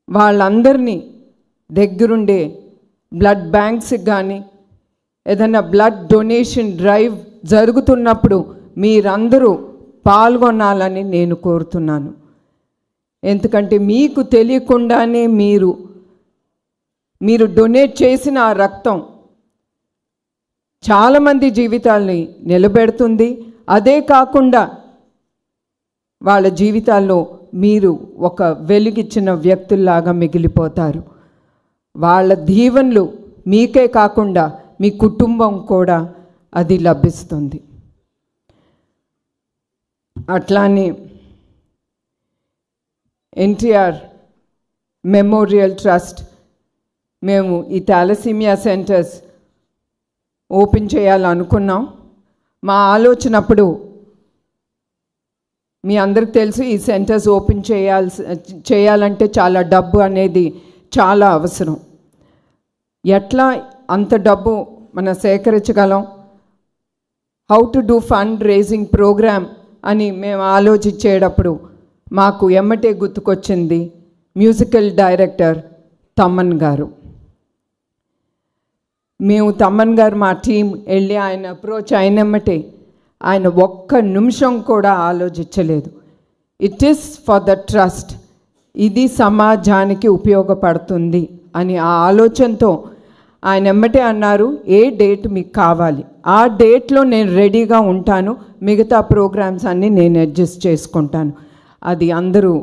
వాళ్ళందరినీ దగ్గరుండే బ్లడ్ బ్యాంక్స్కి కానీ ఏదైనా బ్లడ్ డొనేషన్ డ్రైవ్ జరుగుతున్నప్పుడు మీరందరూ పాల్గొనాలని నేను కోరుతున్నాను. ఎందుకంటే మీకు తెలియకుండానే మీరు డొనేట్ చేసిన ఆ రక్తం చాలామంది జీవితాల్ని నిలబెడుతుంది. అదే కాకుండా వాళ్ళ జీవితాల్లో మీరు ఒక వెలుగిచ్చిన వ్యక్తుల్లాగా మిగిలిపోతారు. వాళ్ళ దీవెనలు మీకే కాకుండా మీ కుటుంబం కూడా అది లభిస్తుంది. అట్లానే ఎన్టీఆర్ మెమోరియల్ ట్రస్ట్ మేము ఈ థాలసీమియా సెంటర్స్ ఓపెన్ చేయాలనుకున్నాం. మా ఆలోచనప్పుడు మీ అందరికి తెలుసు, ఈ సెంటర్స్ ఓపెన్ చేయాలంటే చాలా డబ్బు అనేది చాలా అవసరం. ఎట్లా అంత డబ్బు మనం సేకరించగలం, how to do fund raising programme అని మేము ఆలోచించేటప్పుడు మాకు ఎమ్మటే గుర్తుకొచ్చింది మ్యూజికల్ డైరెక్టర్ తమన్ గారు. మేము తమన్ గారు మా టీం వెళ్ళి ఆయన అప్రోచ్ అయినమ్మటే ఆయన ఒక్క నిమిషం కూడా ఆలోచించలేదు. It is for the trust, ఇది సమాజానికి ఉపయోగపడుతుంది అని ఆ ఆలోచనతో ఆయన ఎమ్మటే అన్నారు, ఏ డేట్ మీకు కావాలి ఆ డేట్లో నేను రెడీగా ఉంటాను, మిగతా ప్రోగ్రామ్స్ అన్నీ నేను అడ్జస్ట్ చేసుకుంటాను. అది అందరూ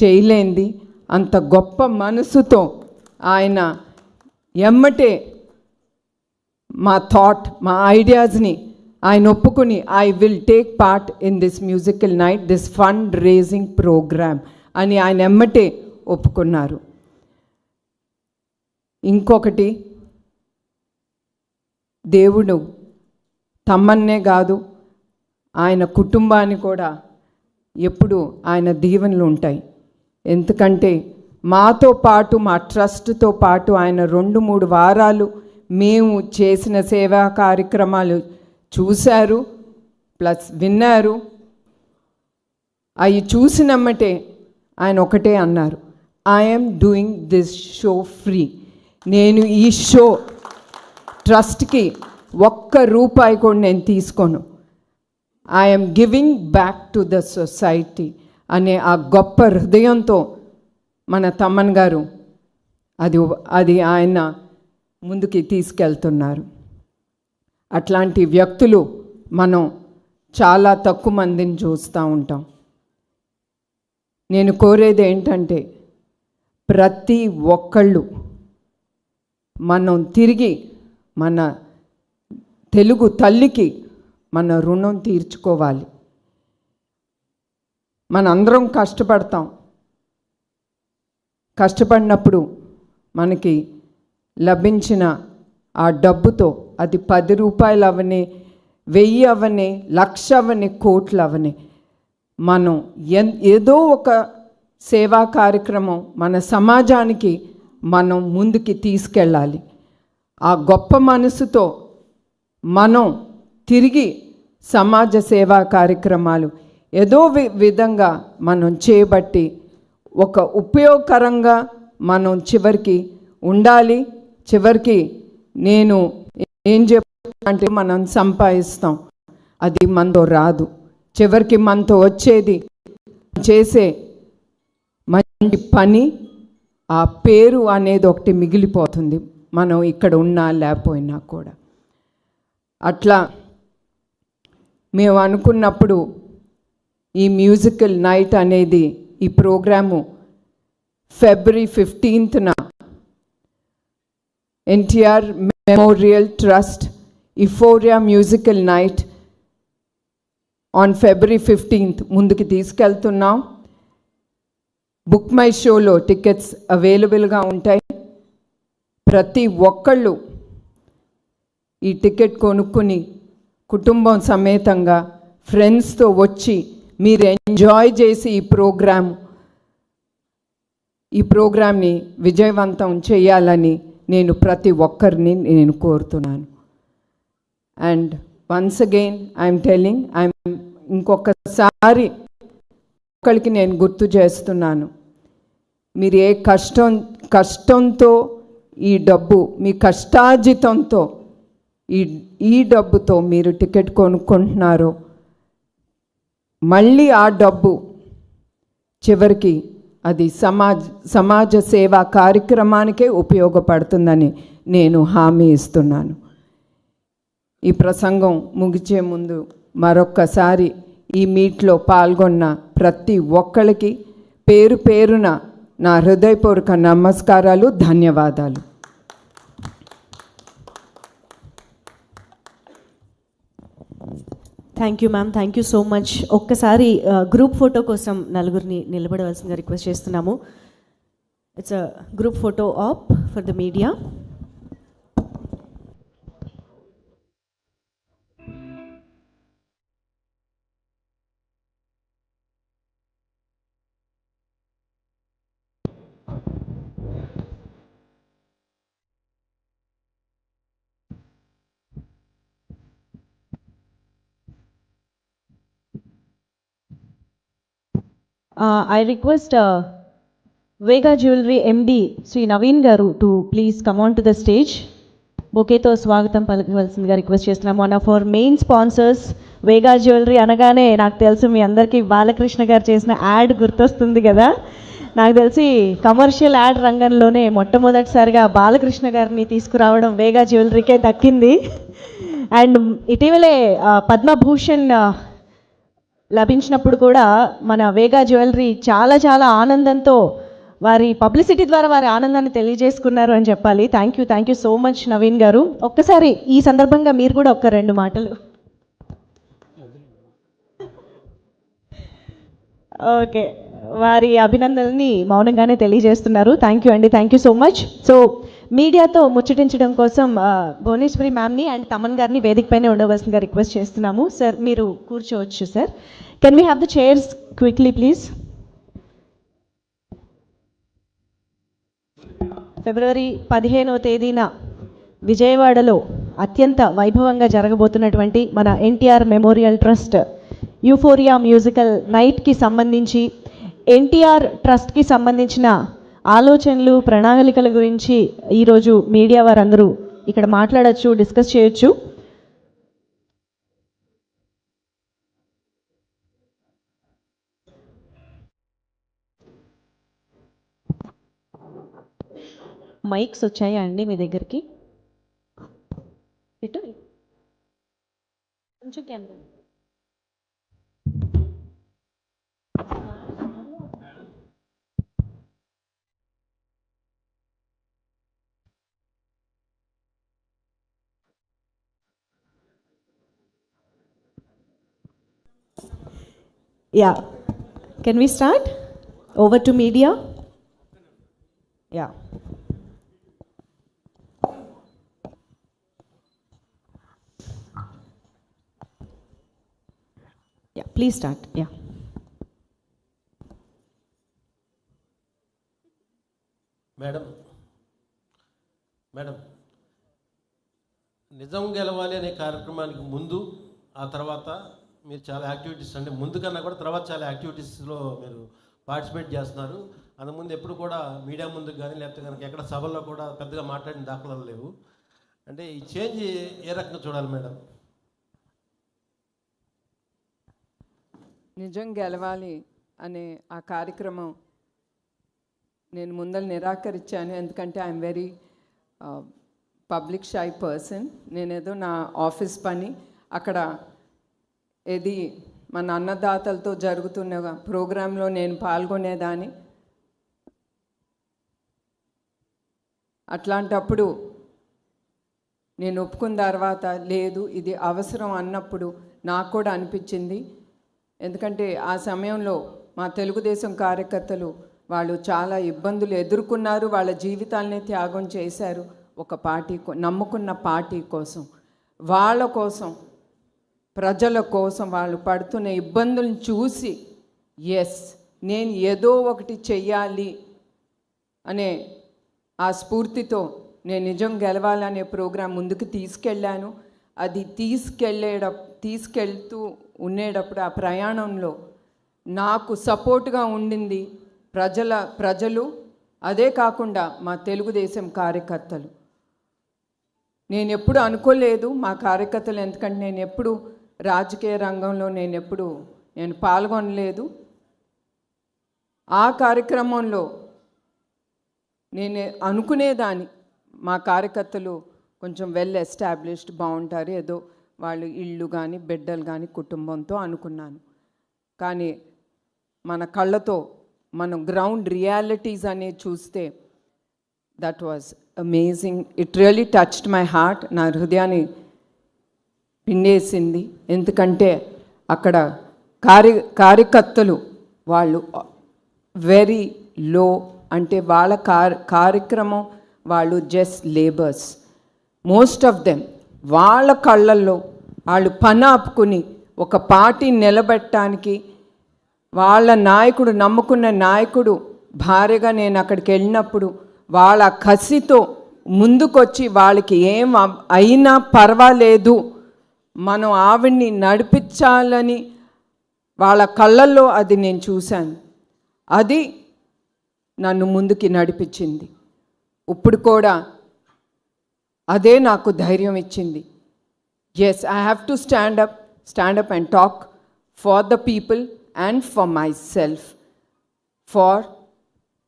చేయలేంది. అంత గొప్ప మనసుతో ఆయన ఎమ్మటే మా థాట్, మా ఐడియాస్ని ఆయన ఒప్పుకుని I will take part in this musical night, this fund raising programme అని ఆయన ఎమ్మటే ఒప్పుకున్నారు. ఇంకొకటి, దేవుడు తమ్మన్నే కాదు ఆయన కుటుంబాన్ని కూడా ఎప్పుడు ఆయన దీవెనలు ఉంటాయి. ఎందుకంటే మాతో పాటు మా ట్రస్ట్తో పాటు ఆయన 2-3 వారాలు మేము చేసిన సేవా కార్యక్రమాలు చూశారు, ప్లస్ విన్నారు. అవి చూసినమ్మటే ఆయన ఒకటే అన్నారు, I'm doing this show free. నేను ఈ షో ట్రస్ట్కి ₹1 కూడా నేను తీసుకోను, I'm giving back to the society అనే ఆ గొప్ప హృదయంతో మన తమ్మన్ గారు అది ఆయన ముందుకి తీసుకెళ్తున్నారు. అట్లాంటి వ్యక్తులు మనం చాలా తక్కువ మందిని చూస్తూ ఉంటాం. నేను కోరేది ఏంటంటే ప్రతి ఒక్కళ్ళు మనం తిరిగి మన తెలుగు తల్లికి మన రుణం తీర్చుకోవాలి. మనందరం కష్టపడినప్పుడు మనకి లభించిన ఆ డబ్బుతో, అది ₹10 అవని, 1000 అవని, 1,00,000 అవని, కోట్లు అవని, మనం ఏదో ఒక సేవా కార్యక్రమం మన సమాజానికి మనం ముందుకి తీసుకెళ్ళాలి. ఆ గొప్ప మనసుతో మనం తిరిగి సమాజ సేవా కార్యక్రమాలు ఏదో విధంగా మనం చేయబట్టి ఒక ఉపయోగకరంగా మనం చివరికి ఉండాలి. చివరికి నేను ఏం అంటే మనం సంపాదిస్తాం, అది మనతో రాదు. చివరికి మనతో వచ్చేది చేసే మంచి పని, ఆ పేరు అనేది ఒకటి మిగిలిపోతుంది, మనం ఇక్కడ ఉన్నా లేకపోయినా కూడా. అట్లా మేము అనుకున్నప్పుడు ఈ మ్యూజికల్ నైట్ అనేది, ఈ programme February 15th NTR memorial trust Euphoria musical night on February 15th ముందుకు తీసుకెళ్తున్నాం. బుక్ మై షోలో టికెట్స్ అవైలబుల్గా ఉంటాయి. ప్రతి ఒక్కళ్ళు ఈ టికెట్ కొనుక్కుని కుటుంబం సమేతంగా ఫ్రెండ్స్తో వచ్చి మీరు ఎంజాయ్ చేసి ఈ ప్రోగ్రామ్ని విజయవంతం చేయాలని నేను ప్రతి ఒక్కరిని నేను కోరుతున్నాను. And once again I'm telling, ఇంకొకసారి ఒక్కరికి నేను గుర్తు చేస్తున్నాను, మీరు ఏ కష్టంతో ఈ డబ్బు, మీ కష్టార్జితంతో ఈ డబ్బుతో మీరు టికెట్ కొనుక్కుంటున్నారో, మళ్ళీ ఆ డబ్బు చివరికి అది సమాజ సేవా కార్యక్రమానికే ఉపయోగపడుతుందని నేను హామీ ఇస్తున్నాను. ఈ ప్రసంగం ముగిచే ముందు మరొక్కసారి ఈ మీట్లో పాల్గొన్న ప్రతి ఒక్కరికి పేరు పేరున నా హృదయపూర్వక నమస్కారాలు, ధన్యవాదాలు. Thank you ma'am, thank you so much. ఒక్కసారి గ్రూప్ ఫోటో కోసం నలుగురిని నిలబడవలసిందిగా రిక్వెస్ట్ చేస్తున్నాము. It's a group photo op for the media. I request Vega Jewelry MD Sri Naveen Garu to please come on to the stage. బొకేతో స్వాగతం పలకవలసిందిగా request చేస్తున్నాం. One of our main sponsors Vega jewellery అనగానే నాకు తెలుసు మీ అందరికీ బాలకృష్ణ గారు చేసిన add గుర్తొస్తుంది కదా. నాకు తెలిసి కమర్షియల్ యాడ్ రంగంలోనే మొట్టమొదటిసారిగా బాలకృష్ణ గారిని తీసుకురావడం వేగా జ్యువెలరీకే దక్కింది. అండ్ ఇటీవలే పద్మభూషణ్ లభించినప్పుడు కూడా మన వేగా జ్యువెలరీ చాలా చాలా ఆనందంతో వారి పబ్లిసిటీ ద్వారా వారి ఆనందాన్ని తెలియజేసుకున్నారు అని చెప్పాలి. Thank you so much Naveen గారు. ఒక్కసారి ఈ సందర్భంగా మీరు కూడా ఒక 2 మాటలు. ఓకే, వారి అభినందనని మౌనంగానే తెలియజేస్తున్నారు. థ్యాంక్ యూ అండి, thank you so much. So మీడియాతో ముచ్చటించడం కోసం భువనేశ్వరి మ్యామ్ని అండ్ తమన్ గారిని వేదిక పైన ఉండవలసిందిగా రిక్వెస్ట్ చేస్తున్నాము. సార్ మీరు కూర్చోవచ్చు sir. Can we have the chairs quickly please. February 15వ తేదీన విజయవాడలో అత్యంత వైభవంగా జరగబోతున్నటువంటి మన NTR memorial trust euphoria musical నైట్కి సంబంధించి ఎన్టీఆర్ ట్రస్ట్కి సంబంధించిన ఆలోచనలు ప్రణాళికల గురించి ఈరోజు మీడియా వారందరూ ఇక్కడ మాట్లాడచ్చు, డిస్కస్ చేయొచ్చు. మైక్స్ వచ్చాయా అండి మీ దగ్గరికి? ఇటు కొంచెం camera. Yeah. Can we start? Over to media. Yeah. Yeah, please start. Yeah. Madam నిజం గెలవాలి అనే కార్యక్రమానికి ముందు ఆ తర్వాత మీరు చాలా యాక్టివిటీస్, అంటే ముందు కన్నా కూడా తర్వాత చాలా యాక్టివిటీస్లో మీరు పార్టిసిపేట్ చేస్తున్నారు. అంతకుముందు ఎప్పుడు కూడా మీడియా ముందుకు కానీ లేకపోతే కనుక ఎక్కడ సభల్లో కూడా పెద్దగా మాట్లాడిన దాఖలాలు లేవు. అంటే ఈ చేంజ్ ఏ రకంగా చూడాలి మేడం? నిజం గెలవాలి అనే ఆ కార్యక్రమం నేను ముందర నిరాకరించాను. ఎందుకంటే I'm very public shy person. నేనేదో నా ఆఫీస్ పని అక్కడ ఏది మన అన్నదాతలతో జరుగుతున్న ప్రోగ్రాంలో నేను పాల్గొనేదాన్ని. అట్లాంటప్పుడు నేను ఒప్పుకున్న తర్వాత లేదు ఇది అవసరం అన్నప్పుడు నాకు కూడా అనిపించింది. ఎందుకంటే ఆ సమయంలో మా తెలుగుదేశం కార్యకర్తలు వాళ్ళు చాలా ఇబ్బందులు ఎదుర్కొన్నారు, వాళ్ళ జీవితాలనే త్యాగం చేశారు ఒక పార్టీ, నమ్ముకున్న పార్టీ కోసం, వాళ్ళ కోసం, ప్రజల కోసం వాళ్ళు పడుతున్న ఇబ్బందులను చూసి ఎస్ నేను ఏదో ఒకటి చెయ్యాలి అనే ఆ స్ఫూర్తితో నేను నిజం గెలవాలనే ప్రోగ్రాం ముందుకు తీసుకెళ్ళాను. అది తీసుకెళ్తూ ఉండేటప్పుడు ఆ ప్రయాణంలో నాకు సపోర్ట్గా ఉండింది ప్రజలు, అదే కాకుండా మా తెలుగుదేశం కార్యకర్తలు. నేను ఎప్పుడు అనుకోలేదు మా కార్యకర్తలు, ఎందుకంటే నేను ఎప్పుడు రాజకీయ రంగంలో నేను పాల్గొనలేదు. ఆ కార్యక్రమంలో నేను అనుకునేదాన్ని మా కార్యకర్తలు కొంచెం వెల్ ఎస్టాబ్లిష్డ్ బాగుంటారు, ఏదో వాళ్ళు ఇళ్ళు కానీ బిడ్డలు కానీ కుటుంబంతో అనుకున్నాను. కానీ మన కళ్ళతో మనం గ్రౌండ్ రియాలిటీస్ అనేది చూస్తే that was amazing. It really touched my heart. నా హృదయాన్ని పిండేసింది. ఎందుకంటే అక్కడ కార్యకర్తలు వాళ్ళు వెరీ లో, అంటే వాళ్ళ కార్యక్రమం వాళ్ళు just labours. Most of them వాళ్ళ కళ్ళల్లో వాళ్ళు పని ఆపుకుని ఒక పార్టీ నిలబెట్టడానికి వాళ్ళ నాయకుడు, నమ్ముకున్న నాయకుడు భార్యగా నేను అక్కడికి వెళ్ళినప్పుడు వాళ్ళ కసితో ముందుకొచ్చి వాళ్ళకి ఏం అయినా పర్వాలేదు మనం ఆవిడ్ని నడిపించాలని వాళ్ళ కళ్ళల్లో అది నేను చూశాను. అది నన్ను ముందుకి నడిపించింది. ఇప్పుడు కూడా అదే నాకు ధైర్యం ఇచ్చింది. Yes, I have to stand up and talk for the people and for myself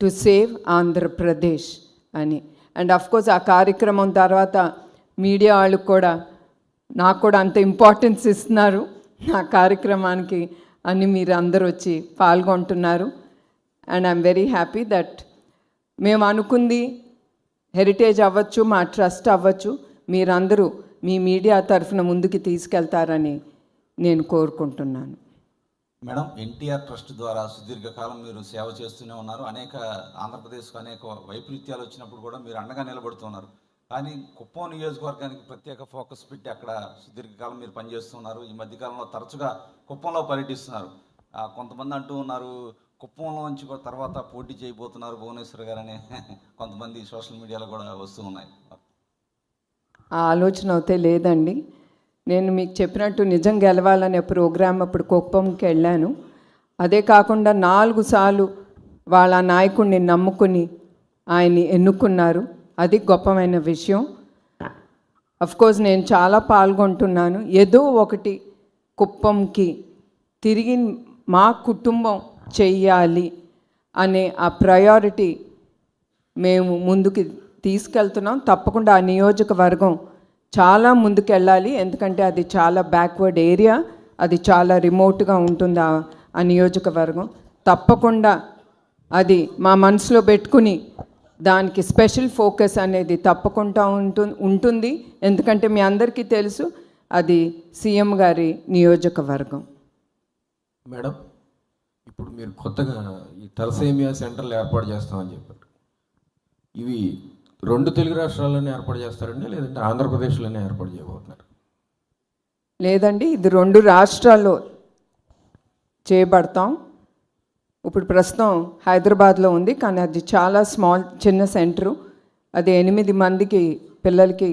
to save Andhra Pradesh అని. అండ్ అఫ్కోర్స్ ఆ కార్యక్రమం తర్వాత మీడియా వాళ్ళు కూడా నాకు కూడా అంత ఇంపార్టెన్స్ ఇస్తున్నారు నా కార్యక్రమానికి అని. మీరు అందరూ వచ్చి పాల్గొంటున్నారు. And I'm very happy that మేము అనుకుంది హెరిటేజ్ అవ్వచ్చు, మా ట్రస్ట్ అవ్వచ్చు, మీరందరూ మీ మీడియా తరఫున ముందుకు తీసుకెళ్తారని నేను కోరుకుంటున్నాను. మేడం, ఎన్టీఆర్ ట్రస్ట్ ద్వారా సుదీర్ఘకాలం మీరు సేవ చేస్తూనే ఉన్నారు. ఆంధ్రప్రదేశ్కు అనేక వైపరీత్యాలు వచ్చినప్పుడు కూడా మీరు అండగా నిలబడుతున్నారు. కానీ కుప్పం నియోజకవర్గానికి ప్రత్యేక ఫోకస్ పెట్టి అక్కడ సుదీర్ఘకాలం మీరు పనిచేస్తున్నారు. ఈ మధ్యకాలంలో తరచుగా కుప్పంలో పర్యటిస్తున్నారు. కొంతమంది అంటూ ఉన్నారు కుప్పంలోంచి కూడా తర్వాత పోటీ చేయబోతున్నారు భువనేశ్వర్ గారు అనే కొంతమంది సోషల్ మీడియాలో కూడా వస్తూ ఉన్నాయి. ఆ ఆలోచన అయితే లేదండి. నేను మీకు చెప్పినట్టు నిజం గెలవాలనే ప్రోగ్రాం అప్పుడు కుప్పంకి వెళ్ళాను. అదే కాకుండా 4 సార్లు వాళ్ళ నాయకుడిని నమ్ముకుని ఆయన్ని ఎన్నుకున్నారు. అది గొప్పమైన విషయం. అఫ్కోర్స్ నేను చాలా పాల్గొంటున్నాను. ఏదో ఒకటి కుప్పంకి తిరిగి మా కుటుంబం చెయ్యాలి అనే ఆ ప్రయారిటీ మేము ముందుకు తీసుకెళ్తున్నాం. తప్పకుండా ఆ నియోజకవర్గం చాలా ముందుకెళ్ళాలి. ఎందుకంటే అది చాలా బ్యాక్వర్డ్ ఏరియా, అది చాలా రిమోట్గా ఉంటుంది ఆ నియోజకవర్గం. తప్పకుండా అది మా మనసులో పెట్టుకుని దానికి స్పెషల్ ఫోకస్ అనేది తప్పకుండా ఉంటుంది. ఎందుకంటే మీ అందరికీ తెలుసు అది సీఎం గారి నియోజకవర్గం. మేడం, ఇప్పుడు మీరు కొత్తగా ఈ తలసేమియా సెంటర్లు ఏర్పాటు చేస్తామని చెప్పారు. ఇవి 2 తెలుగు రాష్ట్రాల్లోనే ఏర్పాటు చేస్తారండి, లేదంటే ఆంధ్రప్రదేశ్లోనే ఏర్పాటు చేయబోతున్నారు? లేదండి, ఇది 2 రాష్ట్రాల్లో చేయబడతాం. ఇప్పుడు ప్రస్తుతం హైదరాబాద్లో ఉంది, కానీ అది చాలా చిన్న సెంటరు. అది 8 మందికి పిల్లలకి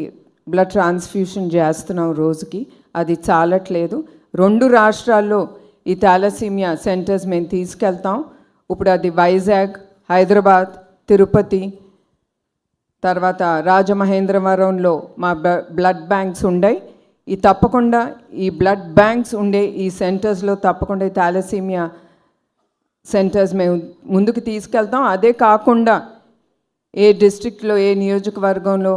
బ్లడ్ ట్రాన్స్ఫ్యూషన్ చేస్తున్నాం రోజుకి. అది చాలట్లేదు. 2 రాష్ట్రాల్లో ఈ థాలసీమియా సెంటర్స్ మేము తీసుకెళ్తాం. ఇప్పుడు అది వైజాగ్, హైదరాబాద్, తిరుపతి, తర్వాత రాజమహేంద్రవరంలో మా బ్లడ్ బ్యాంక్స్ ఉన్నాయి. ఈ తప్పకుండా ఈ బ్లడ్ బ్యాంక్స్ ఉండే ఈ సెంటర్స్లో తప్పకుండా ఈ థాలసీమియా సెంటర్స్ మేము ముందుకు తీసుకెళ్తాం. అదే కాకుండా ఏ డిస్ట్రిక్ట్లో, ఏ నియోజకవర్గంలో,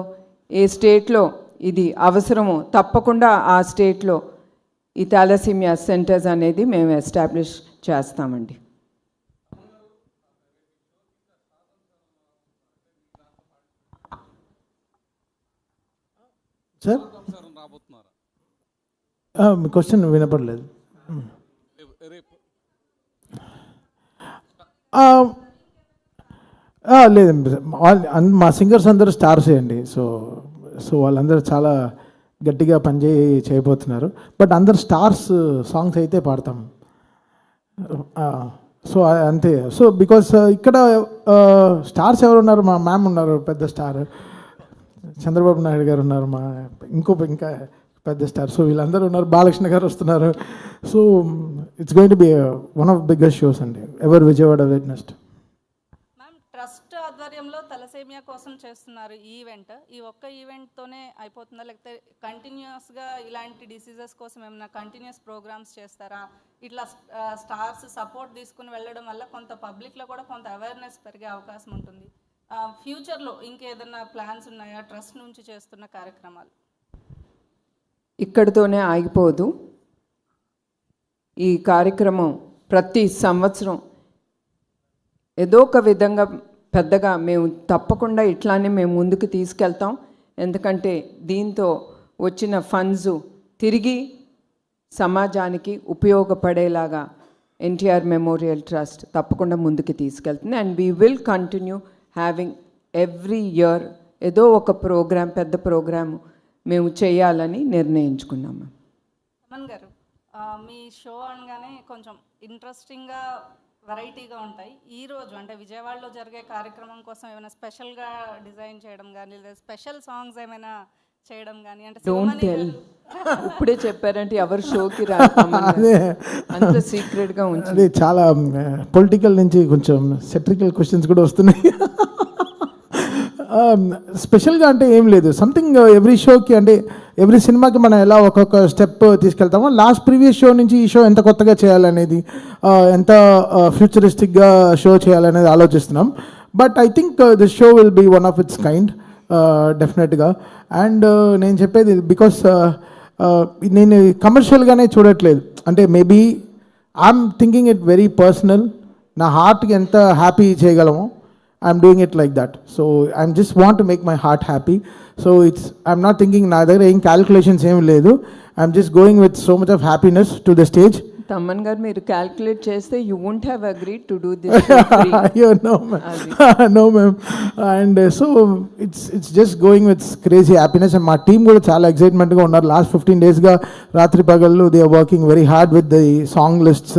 ఏ స్టేట్లో ఇది అవసరమో తప్పకుండా ఆ స్టేట్లో ఈ థాలసీమియా సెంటర్స్ అనేది మేము ఎస్టాబ్లిష్ చేస్తామండి. సార్ మీ క్వశ్చన్ వినపడలేదు. లేదండి, మా సింగర్స్ అందరూ స్టార్సే అండి. సో వాళ్ళందరూ చాలా గట్టిగా చేయబోతున్నారు. బట్ అందరు స్టార్స్ సాంగ్స్ అయితే పాడతాం. సో అంతే. సో బికాస్ ఇక్కడ స్టార్స్ ఎవరు ఉన్నారు? మా మ్యామ్ ఉన్నారు, పెద్ద స్టార్. చంద్రబాబు నాయుడు గారు ఉన్నారు, ఇంకా పెద్ద స్టార్. సో వీళ్ళందరూ ఉన్నారు. బాలకృష్ణ గారు వస్తున్నారు. So it's going to be one of biggest shows అండి ever Vijayawada witnessed. Ma'am, trust ఆధ్వర్యంలో తలసేమియా కోసం చేస్తున్నారు ఈ ఈవెంట్. ఈ ఒక్క ఈవెంట్తోనే అయిపోతుందా, లేకపోతే కంటిన్యూస్గా ఇలాంటి డిసీజెస్ కోసం ఏమైనా కంటిన్యూస్ ప్రోగ్రామ్స్ చేస్తారా? ఇట్లా స్టార్స్ సపోర్ట్ తీసుకుని వెళ్ళడం వల్ల కొంత పబ్లిక్లో కూడా కొంత అవేర్నెస్ పెరిగే అవకాశం ఉంటుంది. ఫ్యూచర్లో ఇంకేదన్నా ప్లాన్స్ ఉన్నాయా ట్రస్ట్ నుంచి చేస్తున్న కార్యక్రమాలు? ఇక్కడితోనే ఆగిపోదు. ఈ కార్యక్రమం ప్రతి సంవత్సరం ఏదో ఒక విధంగా పెద్దగా మేము తప్పకుండా ఇట్లానే మేము ముందుకు తీసుకెళ్తాం. ఎందుకంటే దీంతో వచ్చిన ఫండ్స్ తిరిగి సమాజానికి ఉపయోగపడేలాగా ఎన్టీఆర్ మెమోరియల్ ట్రస్ట్ తప్పకుండా ముందుకు తీసుకెళ్తుంది. And we will continue having every year ఏదో ఒక ప్రోగ్రాం, పెద్ద ప్రోగ్రాము మేము చేయాలని నిర్ణయించుకున్నాము. తమన్ గారు, మీ షో అనగానే కొంచెం ఇంట్రెస్టింగ్గా వెరైటీగా ఉంటాయి. ఈరోజు అంటే విజయవాడలో జరిగే కార్యక్రమం కోసం ఏమైనా స్పెషల్గా డిజైన్ చేయడం కానీ, లేదా స్పెషల్ సాంగ్స్ ఏమైనా చేయడం కానీ అంటే డోంట్ శివమణి టెల్. గారు ఇప్పుడే చెప్పారంటే ఎవరు షోకి రా అంత సీక్రెట్గా ఉంచి. అదే చాలా పొలిటికల్ నుంచి కొంచెం సెట్రికల్ క్వశ్చన్స్ కూడా వస్తున్నాయి. స్పెషల్గా అంటే ఏం లేదు, సంథింగ్ ఎవ్రీ షోకి అంటే ఎవ్రీ సినిమాకి మనం ఎలా ఒక్కొక్క స్టెప్ తీసుకెళ్తామో లాస్ట్ ప్రీవియస్ షో నుంచి ఈ షో ఎంత కొత్తగా చేయాలనేది, ఎంత ఫ్యూచరిస్టిక్గా షో చేయాలనేది ఆలోచిస్తున్నాం. But I think this show will be one of its kind డెఫినెట్గా. అండ్ నేను చెప్పేది బికాస్ నేను కమర్షియల్గానే చూడట్లేదు, అంటే maybe I'm thinking it very personal. నా హార్ట్కి ఎంత హ్యాపీ చేయగలమో I'm doing it like that. So I'm just want to make my heart happy. So I'm not thinking నా దగ్గర ఏం క్యాల్కులేషన్స్ ఏం లేదు. I'm just going with so much of happiness to the stage. Thaman గారు మీరు calculate చేస్తే you won't have agreed to do this. No ma'am. No ma'am. And so it's just going with crazy happiness. And మా team కూడా చాలా ఎక్సైట్మెంట్గా ఉన్నారు. Last 15 డేస్గా రాత్రి పగళ్ళు they are working very hard with the song lists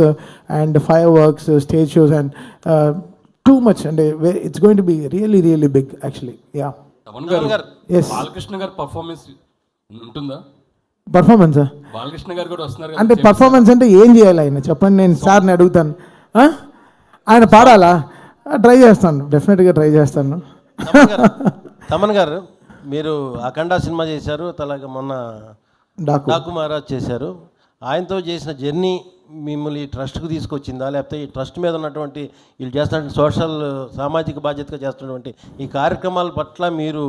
and fireworks, stage shows and too much, and it's going to be really really big actually. Yeah. Yes. Balakrishna గారి performance ఉంటుందా? Performance Balakrishna గారు కూడా వస్తున్నారు అంటే పర్ఫార్మెన్స్ అంటే ఏం చేయాలి ఆయన చెప్పండి, నేను సార్ని అడుగుతాను. ఆయన పాడాలా? ట్రై చేస్తాను, డెఫినెట్గా ట్రై చేస్తాను. తమన్ గారు మీరు అఖండ సినిమా చేశారు, అలాగే మొన్న డాకు మహారాజ్ చేశారు. ఆయనతో చేసిన జర్నీ మిమ్మల్ని ఈ ట్రస్ట్కి తీసుకొచ్చిందా, లేకపోతే ఈ ట్రస్ట్ మీద ఉన్నటువంటి వీళ్ళు చేస్తున్న సోషల్ సామాజిక బాధ్యతగా చేస్తున్నటువంటి ఈ కార్యక్రమాల పట్ల మీరు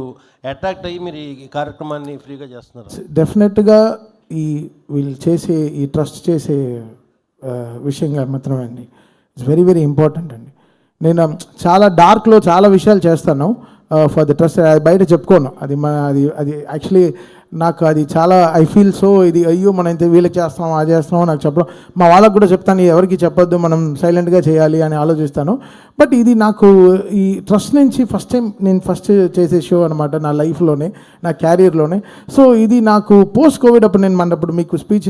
అట్రాక్ట్ అయ్యి మీరు ఈ కార్యక్రమాన్ని ఫ్రీగా చేస్తున్నారు? డెఫినెట్గా వీళ్ళు చేసే ఈ ట్రస్ట్ చేసే విషయంగా మాత్రమే అండి, ఇట్స్ వెరీ వెరీ ఇంపార్టెంట్ అండి. నేను చాలా డార్క్లో చాలా విషయాలు చేస్తాను ఫర్ ద ట్రస్ట్, బయట చెప్పుకోను. అది యాక్చువల్లీ నాకు అది చాలా ఐ ఫీల్ సో ఇది అయ్యో మనం ఇంత వీళ్ళకి చేస్తున్నాం అది చేస్తున్నాం నాకు చెప్పడం, మా వాళ్ళకు కూడా చెప్తాను ఎవరికి చెప్పొద్దు మనం సైలెంట్గా చేయాలి అని ఆలోచిస్తాను. బట్ ఇది నాకు ఈ ట్రస్ట్ నుంచి నేను ఫస్ట్ చేసే షో అనమాట నా లైఫ్లోనే, నా క్యారియర్లోనే. సో ఇది నాకు పోస్ట్ కోవిడ్ అప్పుడు నేను మనప్పుడు మీకు స్పీచ్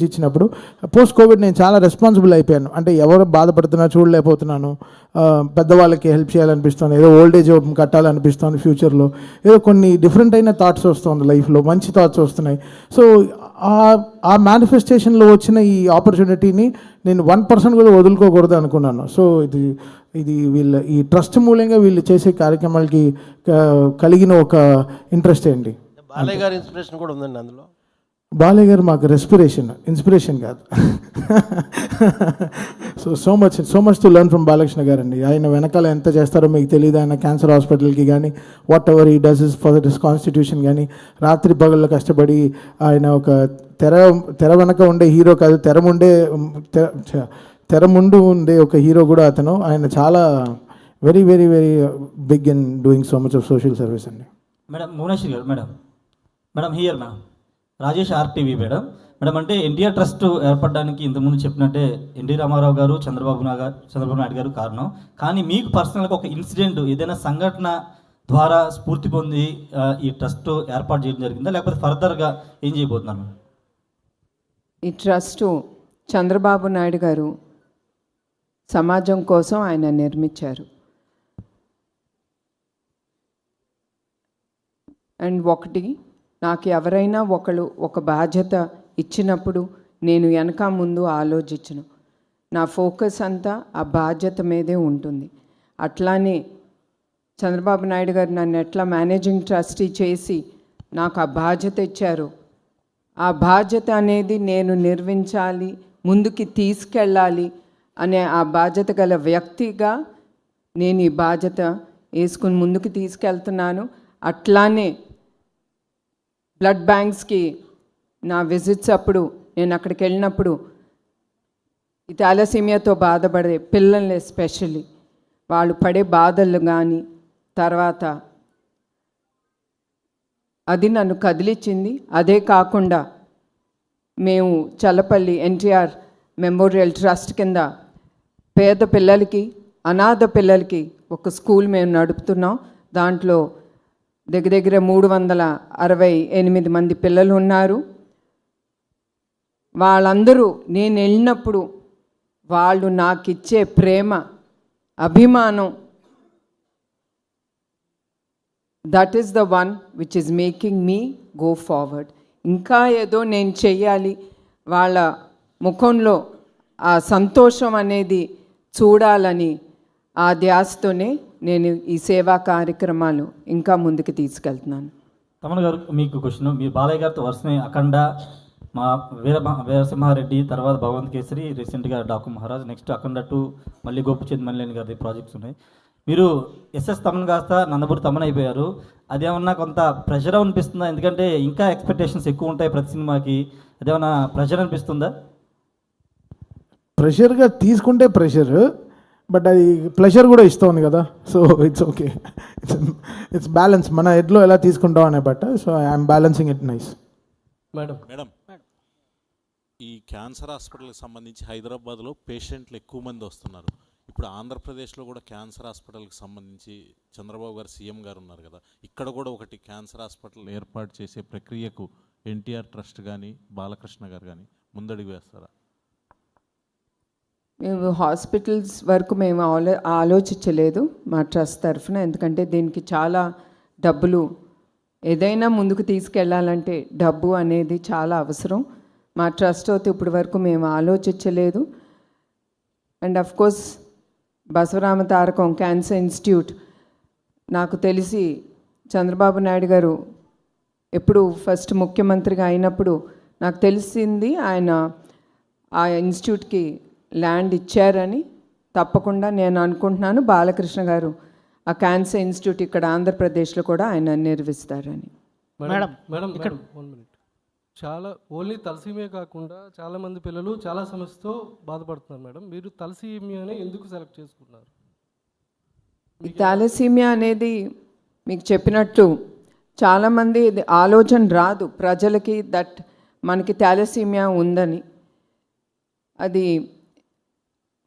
ఇచ్చినప్పుడు పోస్ట్ కోవిడ్ నేను చాలా రెస్పాన్సిబుల్ అయిపోయాను. అంటే ఎవరు బాధపడుతున్నా చూడలేకపోతున్నాను, పెద్దవాళ్ళకి హెల్ప్ చేయాలనిపిస్తుంది, ఏదో ఓల్డ్ ఏజ్ హోమ్ కట్టాలనిపిస్తుంది ఫ్యూచర్లో, ఏదో కొన్ని డిఫరెంట్ అయిన థాట్స్ వస్తుంది లైఫ్లో, మంచి థాట్స్ వస్తున్నాయి. సో ఆ మేనిఫెస్టేషన్లో వచ్చిన ఈ ఆపర్చునిటీని నేను 1% కూడా వదులుకోకూడదు అనుకున్నాను. సో ఇది ఈ ట్రస్ట్ మూలంగా వీళ్ళు చేసే కార్యక్రమాలకి కలిగిన ఒక ఇంట్రెస్ట్ అండి. బాలయ్య గారి ఇన్స్పిరేషన్ కూడా ఉందండి అందులో. బాలయ్య గారు మాకు ఇన్స్పిరేషన్ కాదు. So much to learn from Balakrishna గారు అండి. ఆయన వెనకాల ఎంత చేస్తారో మీకు తెలియదు. ఆయన క్యాన్సర్ హాస్పిటల్కి కానీ what ever he does is for this constitution కానీ రాత్రి పగళ్ళు కష్టపడి ఆయన ఒక తెర వెనక ఉండే హీరో కాదు, తెర ముందు ఉండే ఒక హీరో కూడా అతను. ఆయన చాలా very very very big in doing so much of social service అండి. Madam Bhuvaneswari garu, madam here madam Rajesh RTV madam. అంటే ఎన్టీఆర్ ట్రస్ట్ ఏర్పడడానికి ఇంతకుముందు చెప్పినట్టే ఎన్టీ రామారావు గారు, చంద్రబాబు నాయుడు గారు కారణం. కానీ మీకు పర్సనల్గా ఒక ఇన్సిడెంట్, ఏదైనా సంఘటన ద్వారా స్ఫూర్తి పొంది ఈ ట్రస్ట్ ఏర్పాటు చేయడం జరిగిందా, లేకపోతే ఫర్దర్గా ఏం చేయబోతున్నారు? ఈ ట్రస్టు చంద్రబాబు నాయుడు గారు సమాజం కోసం ఆయన నిర్మించారు. అండ్ ఒకటి, నాకు ఎవరైనా ఒక బాధ్యత ఇచ్చినప్పుడు నేను వెనక ముందు ఆలోచించను, నా ఫోకస్ అంతా ఆ బాధ్యత మీదే ఉంటుంది. అట్లానే చంద్రబాబు నాయుడు గారు నన్ను ఎట్లా మేనేజింగ్ ట్రస్టీ చేసి నాకు ఆ బాధ్యత ఇచ్చారు, ఆ బాధ్యత అనేది నేను నిర్వహించాలి, ముందుకి తీసుకెళ్ళాలి అనే ఆ బాధ్యత గల వ్యక్తిగా నేను ఈ బాధ్యత వేసుకుని ముందుకు తీసుకెళ్తున్నాను. అట్లానే బ్లడ్ బ్యాంక్స్కి నా విజిట్స్ అప్పుడు నేను అక్కడికి వెళ్ళినప్పుడు ఈ థాలసీమియాతో బాధపడే పిల్లల్ని ఎస్పెషల్లీ వాళ్ళు పడే బాధలు కానీ తర్వాత అది నన్ను కదిలించింది. అదే కాకుండా మేము చల్లపల్లి NTR మెమోరియల్ ట్రస్ట్ కింద పేద పిల్లలకి, అనాథ పిల్లలకి ఒక స్కూల్ మేము నడుపుతున్నాం. దాంట్లో దగ్గర 368 మంది పిల్లలు ఉన్నారు. వాళ్ళందరూ నేను వెళ్ళినప్పుడు వాళ్ళు నాకు ఇచ్చే ప్రేమ, అభిమానం that is the one which is making me go forward. ఇంకా ఏదో నేను చెయ్యాలి, వాళ్ళ ముఖంలో ఆ సంతోషం అనేది చూడాలని ఆ ధ్యాసతోనే నేను ఈ సేవా కార్యక్రమాలు ఇంకా ముందుకు తీసుకెళ్తున్నాను. తమన్ గారు మీకు క్వశ్చన్, మీరు బాలయ్య గారితో వరుసనే అఖండ, మా వీరసింహారెడ్డి, తర్వాత భగవంత్ కేసరి, రీసెంట్గా డాక్టర్ మహారాజ్, నెక్స్ట్ అఖండ 2, మళ్ళీ గోపిచంద్ మల్లేని గారి ప్రాజెక్ట్స్ ఉన్నాయి. మీరు ఎస్ఎస్ తమన్ కాస్త నందమూరి తమన్ అయిపోయారు. అదేమన్నా కొంత ప్రెషర్ అనిపిస్తుందా? ఎందుకంటే ఇంకా ఎక్స్పెక్టేషన్స్ ఎక్కువ ఉంటాయి ప్రతి సినిమాకి, అదేమన్నా ప్రెషర్ అనిపిస్తుందా? ప్రెషర్గా తీసుకుంటే ప్రెషర్, బట్ అది ప్లెజర్ కూడా ఇస్తుంది కదా, so it's okay. It's balance, మన హెడ్లో ఎలా తీసుకుంటాం అనే బట్ట. So I'm balancing it nice. Madam madam, ఈ క్యాన్సర్ హాస్పిటల్కి సంబంధించి హైదరాబాద్లో పేషెంట్లు ఎక్కువ మంది వస్తున్నారు. ఇప్పుడు ఆంధ్రప్రదేశ్లో కూడా క్యాన్సర్ హాస్పిటల్కి సంబంధించి చంద్రబాబు గారు సీఎం గారు ఉన్నారు కదా, ఇక్కడ కూడా ఒకటి క్యాన్సర్ హాస్పిటల్ ఏర్పాటు చేసే ప్రక్రియకు ఎన్టీఆర్ ట్రస్ట్ కానీ బాలకృష్ణ గారు కానీ ముందడుగు వేస్తారా? మేము హాస్పిటల్స్ వరకు మేము ఆలోచించలేదు మా ట్రస్ట్ తరఫున, ఎందుకంటే దీనికి చాలా డబ్బులు, ఏదైనా ముందుకు తీసుకెళ్ళాలంటే డబ్బు అనేది చాలా అవసరం. మా ట్రస్ట్ అయితే ఇప్పటి వరకు మేము ఆలోచించలేదు. And of course బసవరామ Tarakam cancer institute, నాకు తెలిసి చంద్రబాబు నాయుడు గారు ఎప్పుడు ఫస్ట్ ముఖ్యమంత్రిగా అయినప్పుడు నాకు తెలిసింది ఆయన ఆ ఇన్స్టిట్యూట్కి ల్యాండ్ ఇచ్చారని. తప్పకుండా నేను అనుకుంటున్నాను బాలకృష్ణ గారు ఆ క్యాన్సర్ ఇన్స్టిట్యూట్ ఇక్కడ ఆంధ్రప్రదేశ్లో కూడా ఆయన నిర్వహిస్తారని. మేడం మేడం ఇక్కడ 1 minute. చాలా ఓన్లీ తలసీమియా కాకుండా చాలామంది పిల్లలు చాలా సమస్యతో బాధపడుతున్నారు మేడం. మీరు తలసీమియాని ఎందుకు సెలెక్ట్ చేసుకున్నారు? ఈ థాలసీమియా అనేది మీకు చెప్పినట్టు చాలామంది ఆలోచన రాదు ప్రజలకి దట్ మనకి థాలసీమియా ఉందని. అది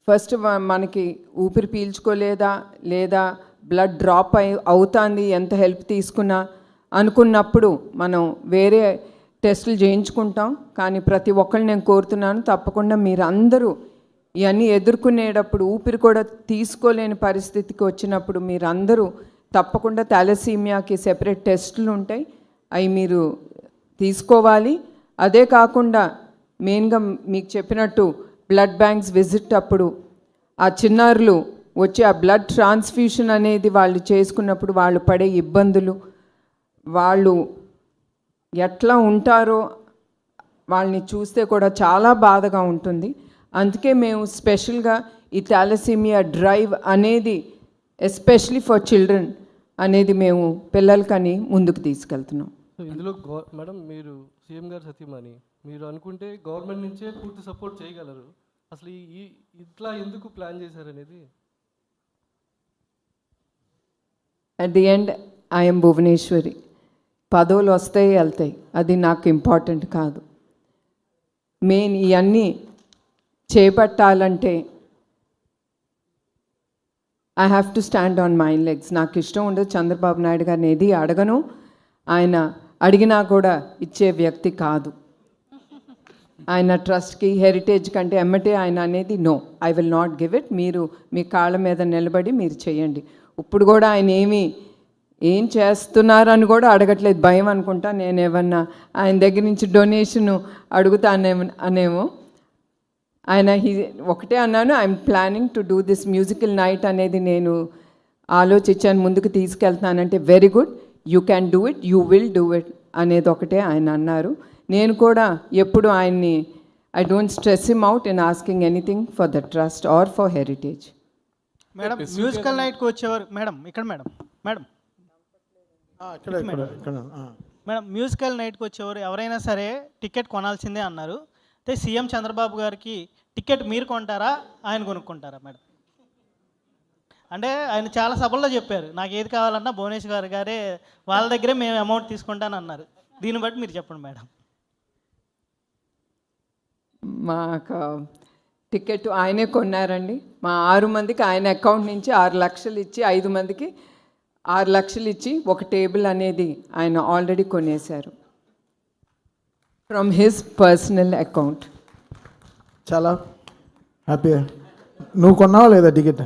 ఫస్ట్ మనకి ఊపిరి పీల్చుకోలేదా, లేదా బ్లడ్ డ్రాప్ అవుతుంది ఎంత హెల్ప్ తీసుకున్నా అనుకున్నప్పుడు మనం వేరే టెస్టులు చేయించుకుంటాం. కానీ ప్రతి ఒక్కళ్ళు నేను కోరుతున్నాను, తప్పకుండా మీరు అందరూ ఇవన్నీ ఎదుర్కొనేటప్పుడు ఊపిరి కూడా తీసుకోలేని పరిస్థితికి వచ్చినప్పుడు మీరు అందరూ తప్పకుండా థాలసీమియాకి సెపరేట్ టెస్టులు ఉంటాయి, అవి మీరు తీసుకోవాలి. అదే కాకుండా మెయిన్గా మీకు చెప్పినట్టు బ్లడ్ బ్యాంక్స్ విజిట్ అప్పుడు ఆ చిన్నారులు వచ్చి ఆ బ్లడ్ ట్రాన్స్ఫ్యూషన్ అనేది వాళ్ళు చేసుకున్నప్పుడు వాళ్ళు పడే ఇబ్బందులు, వాళ్ళు ఎట్లా ఉంటారో వాళ్ళని చూస్తే కూడా చాలా బాధగా ఉంటుంది. అందుకే మేము స్పెషల్గా ఈ థాలసీమియా డ్రైవ్ అనేది ఎస్పెషలీ ఫర్ చిల్డ్రన్ అనేది మేము పిల్లలకని ముందుకు తీసుకెళ్తున్నాం. సో ఇందులో మేడం మీరు సీఎం గారు సతీమణి, మీరు అనుకుంటే గవర్నమెంట్ నుంచే పూర్తి సపోర్ట్ చేయగలరు. అసలు ఈ ఇట్లా ఎందుకు ప్లాన్ చేశారనేది? At the end I'm Bhuvaneswari. పదవులు వస్తాయి వెళ్తాయి, అది నాకు ఇంపార్టెంట్ కాదు. మెయిన్ ఇవన్నీ చేపట్టాలంటే I have to stand on my legs. నాకు ఇష్టం ఉండదు చంద్రబాబు నాయుడు గారిని ఏది అడగను, ఆయన అడిగినా కూడా ఇచ్చే వ్యక్తి కాదు. ఆయన ట్రస్ట్కి హెరిటేజ్ కంటే ఎమ్మటే ఆయన అనేది no, I will not give it. మీరు మీ కాళ్ళ మీద నిలబడి మీరు చేయండి. ఇప్పుడు కూడా ఆయన ఏం చేస్తున్నారని కూడా అడగట్లేదు, భయం అనుకుంటా. నేను ఏమన్నా ఆయన దగ్గర నుంచి డొనేషన్ అడుగుతానేమో. ఆయన ఒకటే అన్నాను, I'm planning to do this musical night అనేది నేను ఆలోచించాను, ముందుకు తీసుకెళ్తానంటే very good, you can do it, you will do it అనేది ఒకటే ఆయన అన్నారు. నేను కూడా ఎప్పుడు ఆయన్ని I don't stress him out in asking anything for the trust or for Heritage. Madam musical నైట్కి వచ్చేవారు మేడం ఇక్కడ మేడం మేడం మేడం మ్యూజికల్ నైట్కి వచ్చేవారు ఎవరైనా సరే టికెట్ కొనాల్సిందే అన్నారు. అయితే సీఎం చంద్రబాబు గారికి టికెట్ మీరు కొంటారా ఆయన కొనుక్కుంటారా మేడం? అంటే ఆయన చాలా సభల్లో చెప్పారు, నాకు ఏది కావాలన్నా భువనేశ్వర్ గారే వాళ్ళ దగ్గరే మేము అమౌంట్ తీసుకుంటాను అన్నారు. దీన్ని బట్టి మీరు చెప్పండి మేడం. మాకు టికెట్ ఆయనే కొన్నారండి. మా 6 మందికి ఆయన అకౌంట్ నుంచి 6 లక్షలు ఇచ్చి 5 మందికి 6 లక్షలు ఇచ్చి ఒక టేబుల్ అనేది ఆయన ఆల్రెడీ కొనేశారు ఫ్రమ్ హిస్ పర్సనల్ అకౌంట్. చాలా హ్యాపీ. నువ్వు కొన్నావా లేదా టికెట్?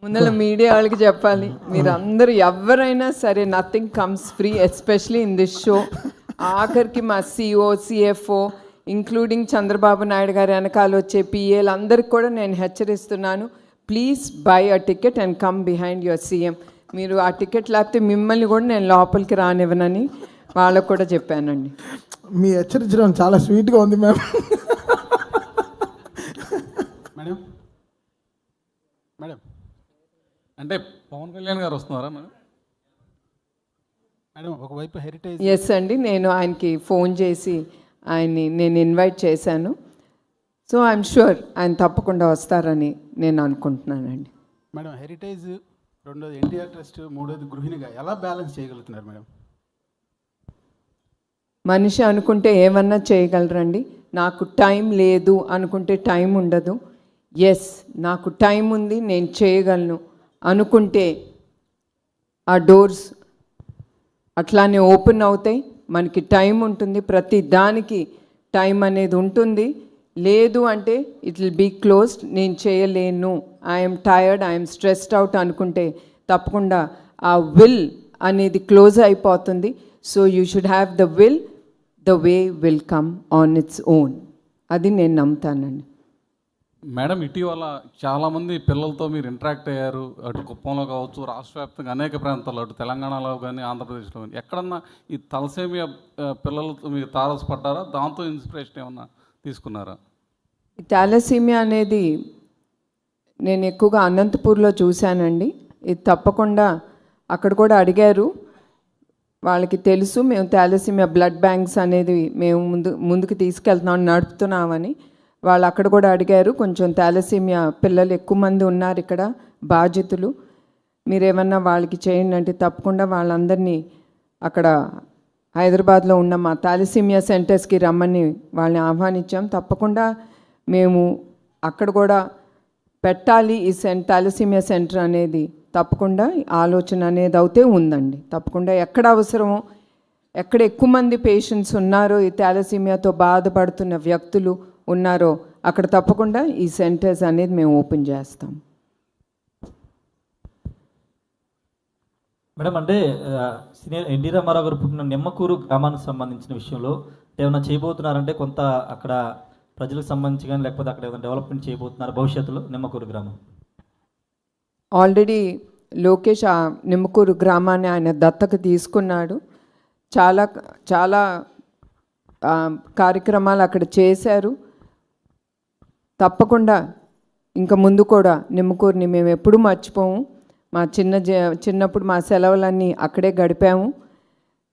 ముందర మీడియా వాళ్ళకి చెప్పాలి, మీరు అందరూ ఎవరైనా సరే nothing comes free, especially in this show. ఆఖరికి మా CEO, CFO including Chandrababu Naidu గారి వెనకాల వచ్చే పిఏలు అందరికి కూడా నేను హెచ్చరిస్తున్నాను, please buy a ticket and come behind your CM. మీరు ఆ టికెట్ లేకపోతే మిమ్మల్ని కూడా నేను లోపలికి రానివ్వనని వాళ్ళకు కూడా చెప్పానండి. మీ హెచ్చరించడం చాలా స్వీట్గా ఉంది మ్యామ్. మేడం మేడం అంటే పవన్ కళ్యాణ్ గారు వస్తున్నారా మేడం? మేడం ఒకవైపు హెరిటేజ్. ఎస్ అండి, నేను ఆయనకి ఫోన్ చేసి ఆయన్ని నేను ఇన్వైట్ చేశాను. సో ఐఎమ్ షూర్ ఆయన తప్పకుండా వస్తారని నేను అనుకుంటున్నానండి. మేడం హెరిటేజ్, రెండోది ఎన్టీఆర్ ట్రస్ట్, మూడోది గృహిణిగా ఎలా బ్యాలెన్స్ చేయగలుగుతున్నారు మేడం? మనిషి అనుకుంటే ఏమన్నా చేయగలరండి. నాకు టైం లేదు అనుకుంటే టైం ఉండదు. ఎస్, నాకు టైం ఉంది, నేను చేయగలను అనుకుంటే ఆ డోర్స్ అట్లానే ఓపెన్ అవుతాయి. మనకి టైం ఉంటుంది, ప్రతి దానికి టైం అనేది ఉంటుంది. లేదు అంటే ఇట్ విల్ బీ క్లోజ్డ్, నేను చేయలేను, I'm tired, I'm stressed out అనుకుంటే తప్పకుండా ఆ విల్ అనేది క్లోజ్ అయిపోతుంది. So you should have the will, the way will come on its own. అది నేను నమ్ముతానండి. మేడం ఇటీవల చాలామంది పిల్లలతో మీరు ఇంటరాక్ట్ అయ్యారు, అటు కుప్పంలో కావచ్చు, రాష్ట్ర వ్యాప్తంగా అనేక ప్రాంతాల్లో, అటు తెలంగాణలో కానీ ఆంధ్రప్రదేశ్లో కానీ, ఎక్కడన్నా ఈ తలసేమియా పిల్లలతో మీరు తారసపడ్డారా? దాంతో ఇన్స్పిరేషన్ ఏమన్నా తీసుకున్నారా? థాలసీమియా అనేది నేను ఎక్కువగా అనంతపూర్లో చూశానండి. ఇది తప్పకుండా అక్కడ కూడా అడిగారు, వాళ్ళకి తెలుసు మేము థాలసీమియా బ్లడ్ బ్యాంక్స్ అనేది మేము ముందుకు తీసుకెళ్తున్నాం, నడుపుతున్నామని. వాళ్ళు అక్కడ కూడా అడిగారు, కొంచెం థాలసీమియా పిల్లలు ఎక్కువ మంది ఉన్నారు ఇక్కడ బాధితులు, మీరేమన్నా వాళ్ళకి చేయండి అంటే తప్పకుండా వాళ్ళందరినీ అక్కడ హైదరాబాద్లో ఉన్న మా థాలసీమియా సెంటర్స్కి రమ్మని వాళ్ళని ఆహ్వానించాం. తప్పకుండా మేము అక్కడ కూడా పెట్టాలి ఈ థాలసీమియా సెంటర్ అనేది, తప్పకుండా ఆలోచన అనేది అయితే ఉందండి. తప్పకుండా ఎక్కడ అవసరమో, ఎక్కడ ఎక్కువ మంది పేషెంట్స్ ఉన్నారో, ఈ థాలసీమియాతో బాధపడుతున్న వ్యక్తులు ఉన్నారో అక్కడ తప్పకుండా ఈ సెంటర్స్ అనేది మేము ఓపెన్ చేస్తాం. మేడం అంటే సీనియర్ ఎన్టీ రామారావు గారు పుట్టిన నిమ్మకూరు గ్రామానికి సంబంధించిన విషయంలో ఏమైనా చేయబోతున్నారంటే, కొంత అక్కడ ప్రజలకు సంబంధించి కానీ లేకపోతే అక్కడ ఏమైనా డెవలప్మెంట్ చేయబోతున్నారు భవిష్యత్తులో నిమ్మకూరు గ్రామం? ఆల్రెడీ లోకేష్ ఆ నిమ్మకూరు గ్రామాన్ని ఆయన దత్తకు తీసుకున్నాడు. చాలా చాలా కార్యక్రమాలు అక్కడ చేశారు. తప్పకుండా ఇంకా ముందు కూడా నిమ్మకూరుని మేము ఎప్పుడూ మర్చిపోము. మా చిన్నప్పుడు మా సెలవులన్నీ అక్కడే గడిపాము.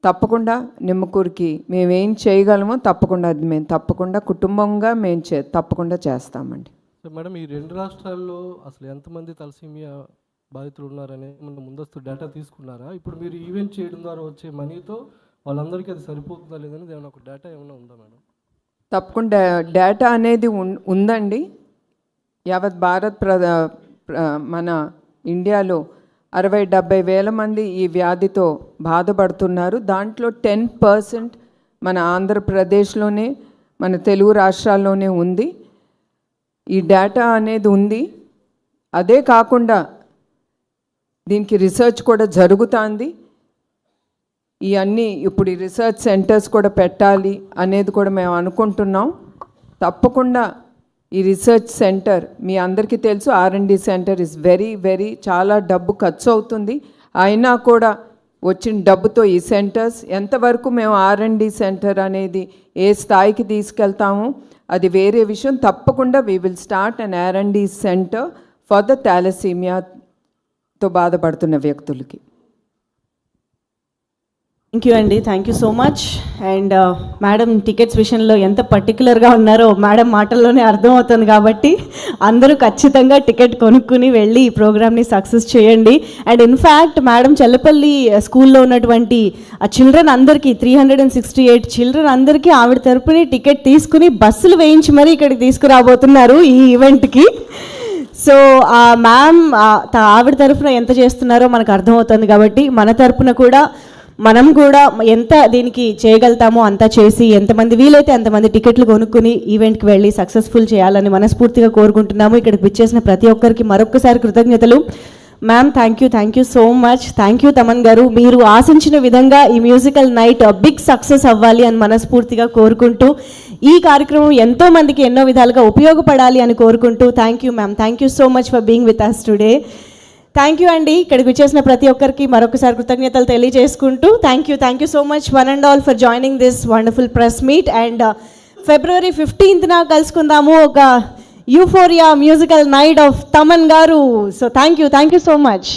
తప్పకుండా నిమ్మకూరుకి మేమేం చేయగలమో తప్పకుండా అది మేము తప్పకుండా కుటుంబంగా మేము తప్పకుండా చేస్తామండి. మేడం ఈ రెండు రాష్ట్రాల్లో అసలు ఎంతమంది తలసీమియా బాధితులు ఉన్నారనే ముందస్తు డేటా తీసుకున్నారా? ఇప్పుడు మీరు ఈవెంట్ చేయడం ద్వారా వచ్చే మనీతో వాళ్ళందరికీ అది సరిపోతుందా లేదని ఏమైనా ఒక డేటా ఏమైనా ఉందా మేడం? తప్పకుండా డేటా అనేది ఉందండి. యావత్ భారత్ మన ఇండియాలో 60-70 వేల మంది ఈ వ్యాధితో బాధపడుతున్నారు. దాంట్లో 10% మన ఆంధ్రప్రదేశ్లోనే, మన తెలుగు రాష్ట్రాల్లోనే ఉంది. ఈ డేటా అనేది ఉంది. అదే కాకుండా దీనికి రీసెర్చ్ కూడా జరుగుతుంది. ఇవన్నీ ఇప్పుడు ఈ రీసెర్చ్ సెంటర్స్ కూడా పెట్టాలి అనేది కూడా మేము అనుకుంటున్నాం. తప్పకుండా ఈ రీసెర్చ్ సెంటర్ మీ అందరికీ తెలుసు, R&D సెంటర్ ఇస్ వెరీ చాలా డబ్బు ఖర్చు అవుతుంది. అయినా కూడా వచ్చిన డబ్బుతో ఈ సెంటర్స్ ఎంతవరకు మేము R&D సెంటర్ అనేది ఏ స్థాయికి తీసుకెళ్తామో అది వేరే విషయం. తప్పకుండా we will start an R&D centre for the థాలసీమియాతో బాధపడుతున్న వ్యక్తులకి. థ్యాంక్ యూ అండి, thank you so much. And madam tickets విషయంలో ఎంత పర్టికులర్గా ఉన్నారో మేడం మాటల్లోనే అర్థమవుతుంది. కాబట్టి అందరూ ఖచ్చితంగా టికెట్ కొనుక్కుని వెళ్ళి ఈ ప్రోగ్రామ్ని సక్సెస్ చేయండి. అండ్ ఇన్ఫ్యాక్ట్ మేడం చెల్లపల్లి స్కూల్లో ఉన్నటువంటి ఆ చిల్డ్రన్ అందరికీ 368 చిల్డ్రన్ అందరికీ ఆవిడ తరపుని టికెట్ తీసుకుని బస్సులు వేయించి మరీ ఇక్కడికి తీసుకురాబోతున్నారు ఈ ఈవెంట్కి. సో మ్యామ్ ఆవిడ తరపున ఎంత చేస్తున్నారో మనకు అర్థమవుతుంది. కాబట్టి మన తరపున కూడా మనం కూడా ఎంత దీనికి చేయగలుగుతామో అంతా చేసి ఎంతమంది వీలైతే అంతమంది టికెట్లు కొనుక్కుని ఈవెంట్కి వెళ్ళి సక్సెస్ఫుల్ చేయాలని మనస్ఫూర్తిగా కోరుకుంటున్నాము. ఇక్కడికి విచ్చేసిన ప్రతి ఒక్కరికి మరొక్కసారి కృతజ్ఞతలు. Ma'am thank you so much. Thank you Thaman గారు. మీరు ఆశించిన విధంగా ఈ మ్యూజికల్ నైట్ బిగ్ సక్సెస్ అవ్వాలి అని మనస్ఫూర్తిగా కోరుకుంటూ, ఈ కార్యక్రమం ఎంతో మందికి ఎన్నో విధాలుగా ఉపయోగపడాలి అని కోరుకుంటూ, thank you ma'am. Thank you so much for being with us today. Thank you అండి. ఇక్కడికి వచ్చేసిన ప్రతి ఒక్కరికి మరొకసారి కృతజ్ఞతలు తెలియజేసుకుంటూ, thank you so much one and all for joining this wonderful press meet. And February 15th కలుసుకుందాము, ఒక euphoria musical night of Thaman గారు. So thank you so much.